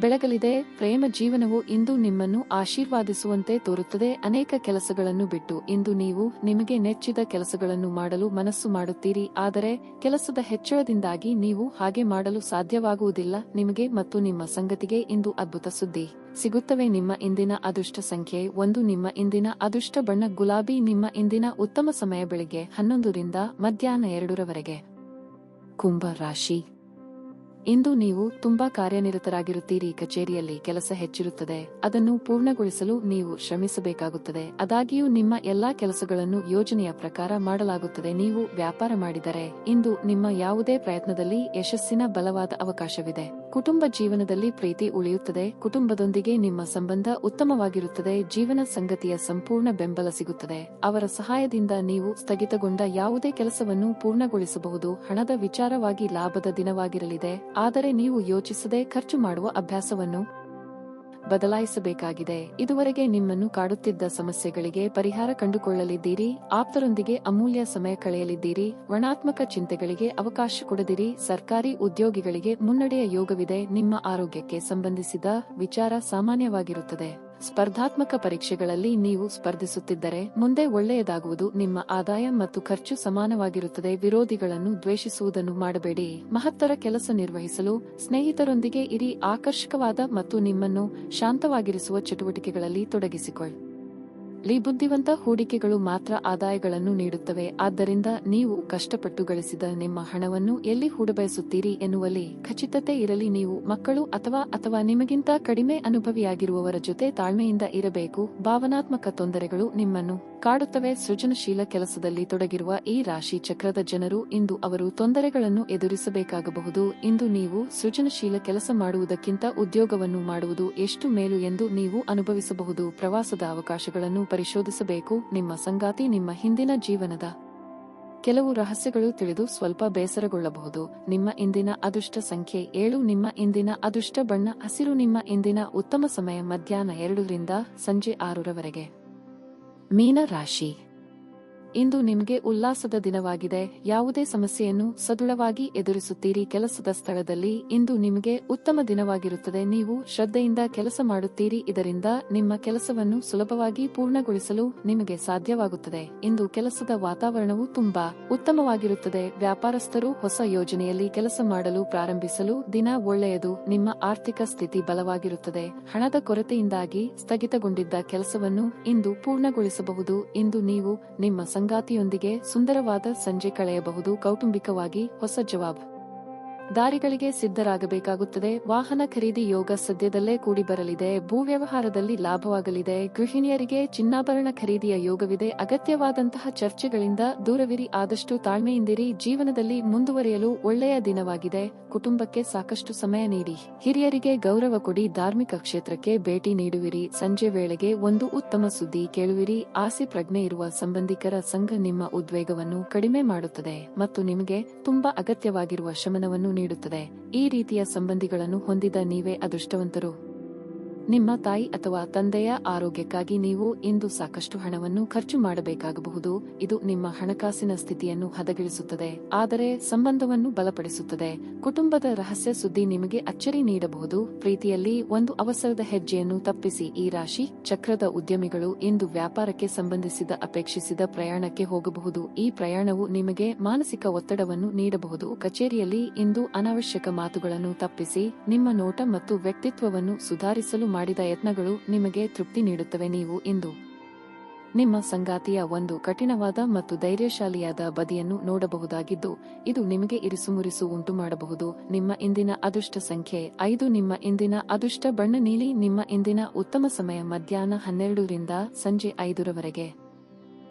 S1: ಬೆಳಗಲಿದೆ. ಪ್ರೇಮ ಜೀವನವು ಇಂದು ನಿಮ್ಮನ್ನು ಆಶೀರ್ವಾದಿಸುವಂತೆ ತೋರುತ್ತದೆ. ಅನೇಕ ಕೆಲಸಗಳನ್ನು ಬಿಟ್ಟು ಇಂದು ನೀವು ನಿಮಗೆ ನೆಚ್ಚಿದ ಕೆಲಸಗಳನ್ನು ಮಾಡಲು ಮನಸ್ಸು ಮಾಡುತ್ತೀರಿ. ಆದರೆ ಕೆಲಸದ ಹೆಚ್ಚಳದಿಂದಾಗಿ ನೀವು ಹಾಗೆ ಮಾಡಲು ಸಾಧ್ಯವಾಗುವುದಿಲ್ಲ. ನಿಮಗೆ ಮತ್ತು ನಿಮ್ಮ ಸಂಗತಿಗೆ ಇಂದು ಅದ್ಭುತ ಸುದ್ದಿ ಸಿಗುತ್ತವೆ. ನಿಮ್ಮ ಇಂದಿನ ಅದೃಷ್ಟ ಸಂಖ್ಯೆ 1. ನಿಮ್ಮ ಇಂದಿನ ಅದೃಷ್ಟ ಬಣ್ಣ ಗುಲಾಬಿ. ನಿಮ್ಮ ಇಂದಿನ ಉತ್ತಮ ಸಮಯ ಬೆಳಿಗ್ಗೆ 11 ರಿಂದ ಮಧ್ಯಾಹ್ನ 2 ರವರೆಗೆ. ಕುಂಭ ರಾಶಿ. ಇಂದು ನೀವು ತುಂಬಾ ಕಾರ್ಯನಿರತರಾಗಿರುತ್ತೀರಿ. ಕಚೇರಿಯಲ್ಲಿ ಕೆಲಸ ಹೆಚ್ಚಿರುತ್ತದೆ. ಅದನ್ನು ಪೂರ್ಣಗೊಳಿಸಲು ನೀವು ಶ್ರಮಿಸಬೇಕಾಗುತ್ತದೆ. ಆದಾಗ್ಯೂ ನಿಮ್ಮ ಎಲ್ಲಾ ಕೆಲಸಗಳನ್ನು ಯೋಜನೆಯ ಪ್ರಕಾರ ಮಾಡಲಾಗುತ್ತದೆ. ನೀವು ವ್ಯಾಪಾರ ಮಾಡಿದರೆ ಇಂದು ನಿಮ್ಮ ಯಾವುದೇ ಪ್ರಯತ್ನದಲ್ಲಿ ಯಶಸ್ಸಿನ ಬಲವಾದ ಅವಕಾಶವಿದೆ. ಕುಟುಂಬ ಜೀವನದಲ್ಲಿ ಪ್ರೀತಿ ಉಳಿಯುತ್ತದೆ. ಕುಟುಂಬದೊಂದಿಗೆ ನಿಮ್ಮ ಸಂಬಂಧ ಉತ್ತಮವಾಗಿರುತ್ತದೆ. ಜೀವನ ಸಂಗತಿಯ ಸಂಪೂರ್ಣ ಬೆಂಬಲ ಸಿಗುತ್ತದೆ. ಅವರ ಸಹಾಯದಿಂದ ನೀವು ಸ್ಥಗಿತಗೊಂಡ ಯಾವುದೇ ಕೆಲಸವನ್ನು ಪೂರ್ಣಗೊಳಿಸಬಹುದು. ಹಣದ ವಿಚಾರವಾಗಿ ಲಾಭದ ದಿನವಾಗಿರಲಿದೆ. ಆದರೆ ನೀವು ಯೋಚಿಸದೆ ಖರ್ಚು ಮಾಡುವ ಅಭ್ಯಾಸವನ್ನು ಬದಲಾಯಿಸಬೇಕಾಗಿದೆ. ಇದುವರೆಗೆ ನಿಮ್ಮನ್ನು ಕಾಡುತ್ತಿದ್ದ ಸಮಸ್ಯೆಗಳಿಗೆ ಪರಿಹಾರ ಕಂಡುಕೊಳ್ಳಲಿದ್ದೀರಿ. ಆಪ್ತರೊಂದಿಗೆ ಅಮೂಲ್ಯ ಸಮಯ ಕಳೆಯಲಿದ್ದೀರಿ. ಋಣಾತ್ಮಕ ಚಿಂತೆಗಳಿಗೆ ಅವಕಾಶ ಕೊಡದಿರಿ. ಸರ್ಕಾರಿ ಉದ್ಯೋಗಿಗಳಿಗೆ ಮುನ್ನಡೆಯ ಯೋಗವಿದೆ. ನಿಮ್ಮ ಆರೋಗ್ಯಕ್ಕೆ ಸಂಬಂಧಿಸಿದ ವಿಚಾರ ಸಾಮಾನ್ಯವಾಗಿರುತ್ತದೆ. ಸ್ಪರ್ಧಾತ್ಮಕ ಪರೀಕ್ಷೆಗಳಲ್ಲಿ ನೀವು ಸ್ಪರ್ಧಿಸುತ್ತಿದ್ದರೆ ಮುಂದೆ ಒಳ್ಳೆಯದಾಗುವುದು. ನಿಮ್ಮ ಆದಾಯ ಮತ್ತು ಖರ್ಚು ಸಮಾನವಾಗಿರುತ್ತದೆ. ವಿರೋಧಿಗಳನ್ನು ದ್ವೇಷಿಸುವುದನ್ನು ಮಾಡಬೇಡಿ. ಮಹತ್ತರ ಕೆಲಸ ನಿರ್ವಹಿಸಲು ಸ್ನೇಹಿತರೊಂದಿಗೆ ಇರಿ. ಆಕರ್ಷಕವಾದ ಮತ್ತು ನಿಮ್ಮನ್ನು ಶಾಂತವಾಗಿರಿಸುವ ಚಟುವಟಿಕೆಗಳಲ್ಲಿ ತೊಡಗಿಸಿಕೊಳ್ಳಿ. ಬುದ್ಧಿವಂತ ಹೂಡಿಕೆಗಳು ಮಾತ್ರ ಆದಾಯಗಳನ್ನು ನೀಡುತ್ತವೆ. ಆದ್ದರಿಂದ ನೀವು ಕಷ್ಟಪಟ್ಟು ಗಳಿಸಿದ ನಿಮ್ಮ ಹಣವನ್ನು ಎಲ್ಲಿ ಹೂಡಬಯಸುತ್ತೀರಿ ಎನ್ನುವಲ್ಲಿ ಖಚಿತತೆ ಇರಲಿ. ನೀವು ಮಕ್ಕಳು ಅಥವಾ ನಿಮಗಿಂತ ಕಡಿಮೆ ಅನುಭವಿಯಾಗಿರುವವರ ಜೊತೆ ತಾಳ್ಮೆಯಿಂದ ಇರಬೇಕು. ಭಾವನಾತ್ಮಕ ತೊಂದರೆಗಳು ನಿಮ್ಮನ್ನು ಕಾಡುತ್ತವೆ. ಸೃಜನಶೀಲ ಕೆಲಸದಲ್ಲಿ ತೊಡಗಿರುವ ಈ ರಾಶಿ ಚಕ್ರದ ಜನರು ಇಂದು ಅವರು ತೊಂದರೆಗಳನ್ನು ಎದುರಿಸಬೇಕಾಗಬಹುದು. ಇಂದು ನೀವು ಸೃಜನಶೀಲ ಕೆಲಸ ಮಾಡುವುದಕ್ಕಿಂತ ಉದ್ಯೋಗವನ್ನು ಮಾಡುವುದು ಎಷ್ಟು ಮೇಲು ಎಂದು ನೀವು ಅನುಭವಿಸಬಹುದು. ಪ್ರವಾಸದ ಅವಕಾಶಗಳನ್ನು ಪರಿಶೋಧಿಸಬೇಕು. ನಿಮ್ಮ ಸಂಗಾತಿ ನಿಮ್ಮ ಹಿಂದಿನ ಜೀವನದ ಕೆಲವು ರಹಸ್ಯಗಳು ತಿಳಿದು ಸ್ವಲ್ಪ ಬೇಸರಗೊಳ್ಳಬಹುದು. ನಿಮ್ಮ ಇಂದಿನ ಅದೃಷ್ಟ ಸಂಖ್ಯೆ 7. ನಿಮ್ಮ ಇಂದಿನ ಅದೃಷ್ಟ ಬಣ್ಣ ಹಸಿರು. ನಿಮ್ಮ ಇಂದಿನ ಉತ್ತಮ ಸಮಯ ಮಧ್ಯಾಹ್ನ 2 ರಿಂದ ಸಂಜೆ 6 ರವರೆಗೆ. ಮೀನ ರಾಶಿ. ಇಂದು ನಿಮಗೆ ಉಲ್ಲಾಸದ ದಿನವಾಗಿದೆ. ಯಾವುದೇ ಸಮಸ್ಯೆಯನ್ನು ಸದೃಢವಾಗಿ ಎದುರಿಸುತ್ತೀರಿ. ಕೆಲಸದ ಸ್ಥಳದಲ್ಲಿ ಇಂದು ನಿಮಗೆ ಉತ್ತಮ ದಿನವಾಗಿರುತ್ತದೆ. ನೀವು ಶ್ರದ್ಧೆಯಿಂದ ಕೆಲಸ ಮಾಡುತ್ತೀರಿ. ಇದರಿಂದ ನಿಮ್ಮ ಕೆಲಸವನ್ನು ಸುಲಭವಾಗಿ ಪೂರ್ಣಗೊಳಿಸಲು ನಿಮಗೆ ಸಾಧ್ಯವಾಗುತ್ತದೆ. ಇಂದು ಕೆಲಸದ ವಾತಾವರಣವು ತುಂಬಾ ಉತ್ತಮವಾಗಿರುತ್ತದೆ. ವ್ಯಾಪಾರಸ್ಥರು ಹೊಸ ಯೋಜನೆಯಲ್ಲಿ ಕೆಲಸ ಮಾಡಲು ಪ್ರಾರಂಭಿಸಲು ದಿನ ಒಳ್ಳೆಯದು. ನಿಮ್ಮ ಆರ್ಥಿಕ ಸ್ಥಿತಿ ಬಲವಾಗಿರುತ್ತದೆ. ಹಣದ ಕೊರತೆಯಿಂದಾಗಿ ಸ್ಥಗಿತಗೊಂಡಿದ್ದ ಕೆಲಸವನ್ನು ಇಂದು ಪೂರ್ಣಗೊಳಿಸಬಹುದು. ಇಂದು ನೀವು ನಿಮ್ಮ ಸಂಗಾತಿಯೊಂದಿಗೆ ಸುಂದರವಾದ ಸಂಜೆ ಕಳೆಯಬಹುದು. ಕೌಟುಂಬಿಕವಾಗಿ ಹೊಸ ದಾರಿಗಳಿಗೆ ಸಿದ್ಧರಾಗಬೇಕಾಗುತ್ತದೆ. ವಾಹನ ಖರೀದಿ ಯೋಗ ಸದ್ಯದಲ್ಲೇ ಕೂಡಿ ಬರಲಿದೆ. ಭೂ ವ್ಯವಹಾರದಲ್ಲಿ ಲಾಭವಾಗಲಿದೆ. ಗೃಹಿಣಿಯರಿಗೆ ಚಿನ್ನಾಭರಣ ಖರೀದಿಯ ಯೋಗವಿದೆ. ಅಗತ್ಯವಾದಂತಹ ಚರ್ಚೆಗಳಿಂದ ದೂರವಿರಿ. ಆದಷ್ಟು ತಾಳ್ಮೆಯಿಂದಿರಿ. ಜೀವನದಲ್ಲಿ ಮುಂದುವರಿಯಲು ಒಳ್ಳೆಯ ದಿನವಾಗಿದೆ. ಕುಟುಂಬಕ್ಕೆ ಸಾಕಷ್ಟು ಸಮಯ ನೀಡಿ. ಹಿರಿಯರಿಗೆ ಗೌರವ ಕೊಡಿ. ಧಾರ್ಮಿಕ ಕ್ಷೇತ್ರಕ್ಕೆ ಭೇಟಿ ನೀಡುವಿರಿ. ಸಂಜೆ ವೇಳೆಗೆ ಒಂದು ಉತ್ತಮ ಸುದ್ದಿ ಕೇಳುವಿರಿ. ಆಸೆ ಪ್ರಜ್ಞೆ ಇರುವ ಸಂಬಂಧಿಕರ ಸಂಘ ನಿಮ್ಮ ಉದ್ವೇಗವನ್ನು ಕಡಿಮೆ ಮಾಡುತ್ತದೆ ಮತ್ತು ನಿಮಗೆ ತುಂಬಾ ಅಗತ್ಯವಾಗಿರುವ ಶಮನವನ್ನು ನೀಡುತ್ತದೆ. ಈ ರೀತಿಯ ಸಂಬಂಧಿಗಳನ್ನು ಹೊಂದಿದ ನೀವೇ ಅದೃಷ್ಟವಂತರು. ನಿಮ್ಮ ತಾಯಿ ಅಥವಾ ತಂದೆಯ ಆರೋಗ್ಯಕ್ಕಾಗಿ ನೀವು ಇಂದು ಸಾಕಷ್ಟು ಹಣವನ್ನು ಖರ್ಚು ಮಾಡಬೇಕಾಗಬಹುದು. ಇದು ನಿಮ್ಮ ಹಣಕಾಸಿನ ಸ್ಥಿತಿಯನ್ನು ಹದಗೆಡಿಸುತ್ತದೆ, ಆದರೆ ಸಂಬಂಧವನ್ನು ಬಲಪಡಿಸುತ್ತದೆ. ಕುಟುಂಬದ ರಹಸ್ಯ ಸುದ್ದಿ ನಿಮಗೆ ಅಚ್ಚರಿ ನೀಡಬಹುದು. ಪ್ರೀತಿಯಲ್ಲಿ ಒಂದು ಅವಸರದ ಹೆಜ್ಜೆಯನ್ನು ತಪ್ಪಿಸಿ. ಈ ರಾಶಿ ಚಕ್ರದ ಉದ್ಯಮಿಗಳು ಇಂದು ವ್ಯಾಪಾರಕ್ಕೆ ಸಂಬಂಧಿಸಿದ ಅಪೇಕ್ಷಿಸಿದ ಪ್ರಯಾಣಕ್ಕೆ ಹೋಗಬಹುದು. ಈ ಪ್ರಯಾಣವು ನಿಮಗೆ ಮಾನಸಿಕ ಒತ್ತಡವನ್ನು ನೀಡಬಹುದು. ಕಚೇರಿಯಲ್ಲಿ ಇಂದು ಅನಾವಶ್ಯಕ ಮಾತುಗಳನ್ನು ತಪ್ಪಿಸಿ. ನಿಮ್ಮ ನೋಟ ಮತ್ತು ವ್ಯಕ್ತಿತ್ವವನ್ನು ಸುಧಾರಿಸಲು ಮಾಡಿದ ಯತ್ನಗಳು ನಿಮಗೆ ತೃಪ್ತಿ ನೀಡುತ್ತವೆ. ನೀವು ಇಂದು ನಿಮ್ಮ ಸಂಗಾತಿಯ ಒಂದು ಕಠಿಣವಾದ ಮತ್ತು ಧೈರ್ಯಶಾಲಿಯಾದ ಬದಿಯನ್ನು ನೋಡಬಹುದಾಗಿದ್ದು, ಇದು ನಿಮಗೆ ಇರಿಸುಮುರಿಸು ಉಂಟು ಮಾಡಬಹುದು. ನಿಮ್ಮ ಇಂದಿನ ಅದೃಷ್ಟ ಸಂಖ್ಯೆ 5. ನಿಮ್ಮ ಇಂದಿನ ಅದೃಷ್ಟ ಬಣ್ಣ ನೀಲಿ. ನಿಮ್ಮ ಇಂದಿನ ಉತ್ತಮ ಸಮಯ ಮಧ್ಯಾಹ್ನ 12 ರಿಂದ ಸಂಜೆ 5 ರವರೆಗೆ.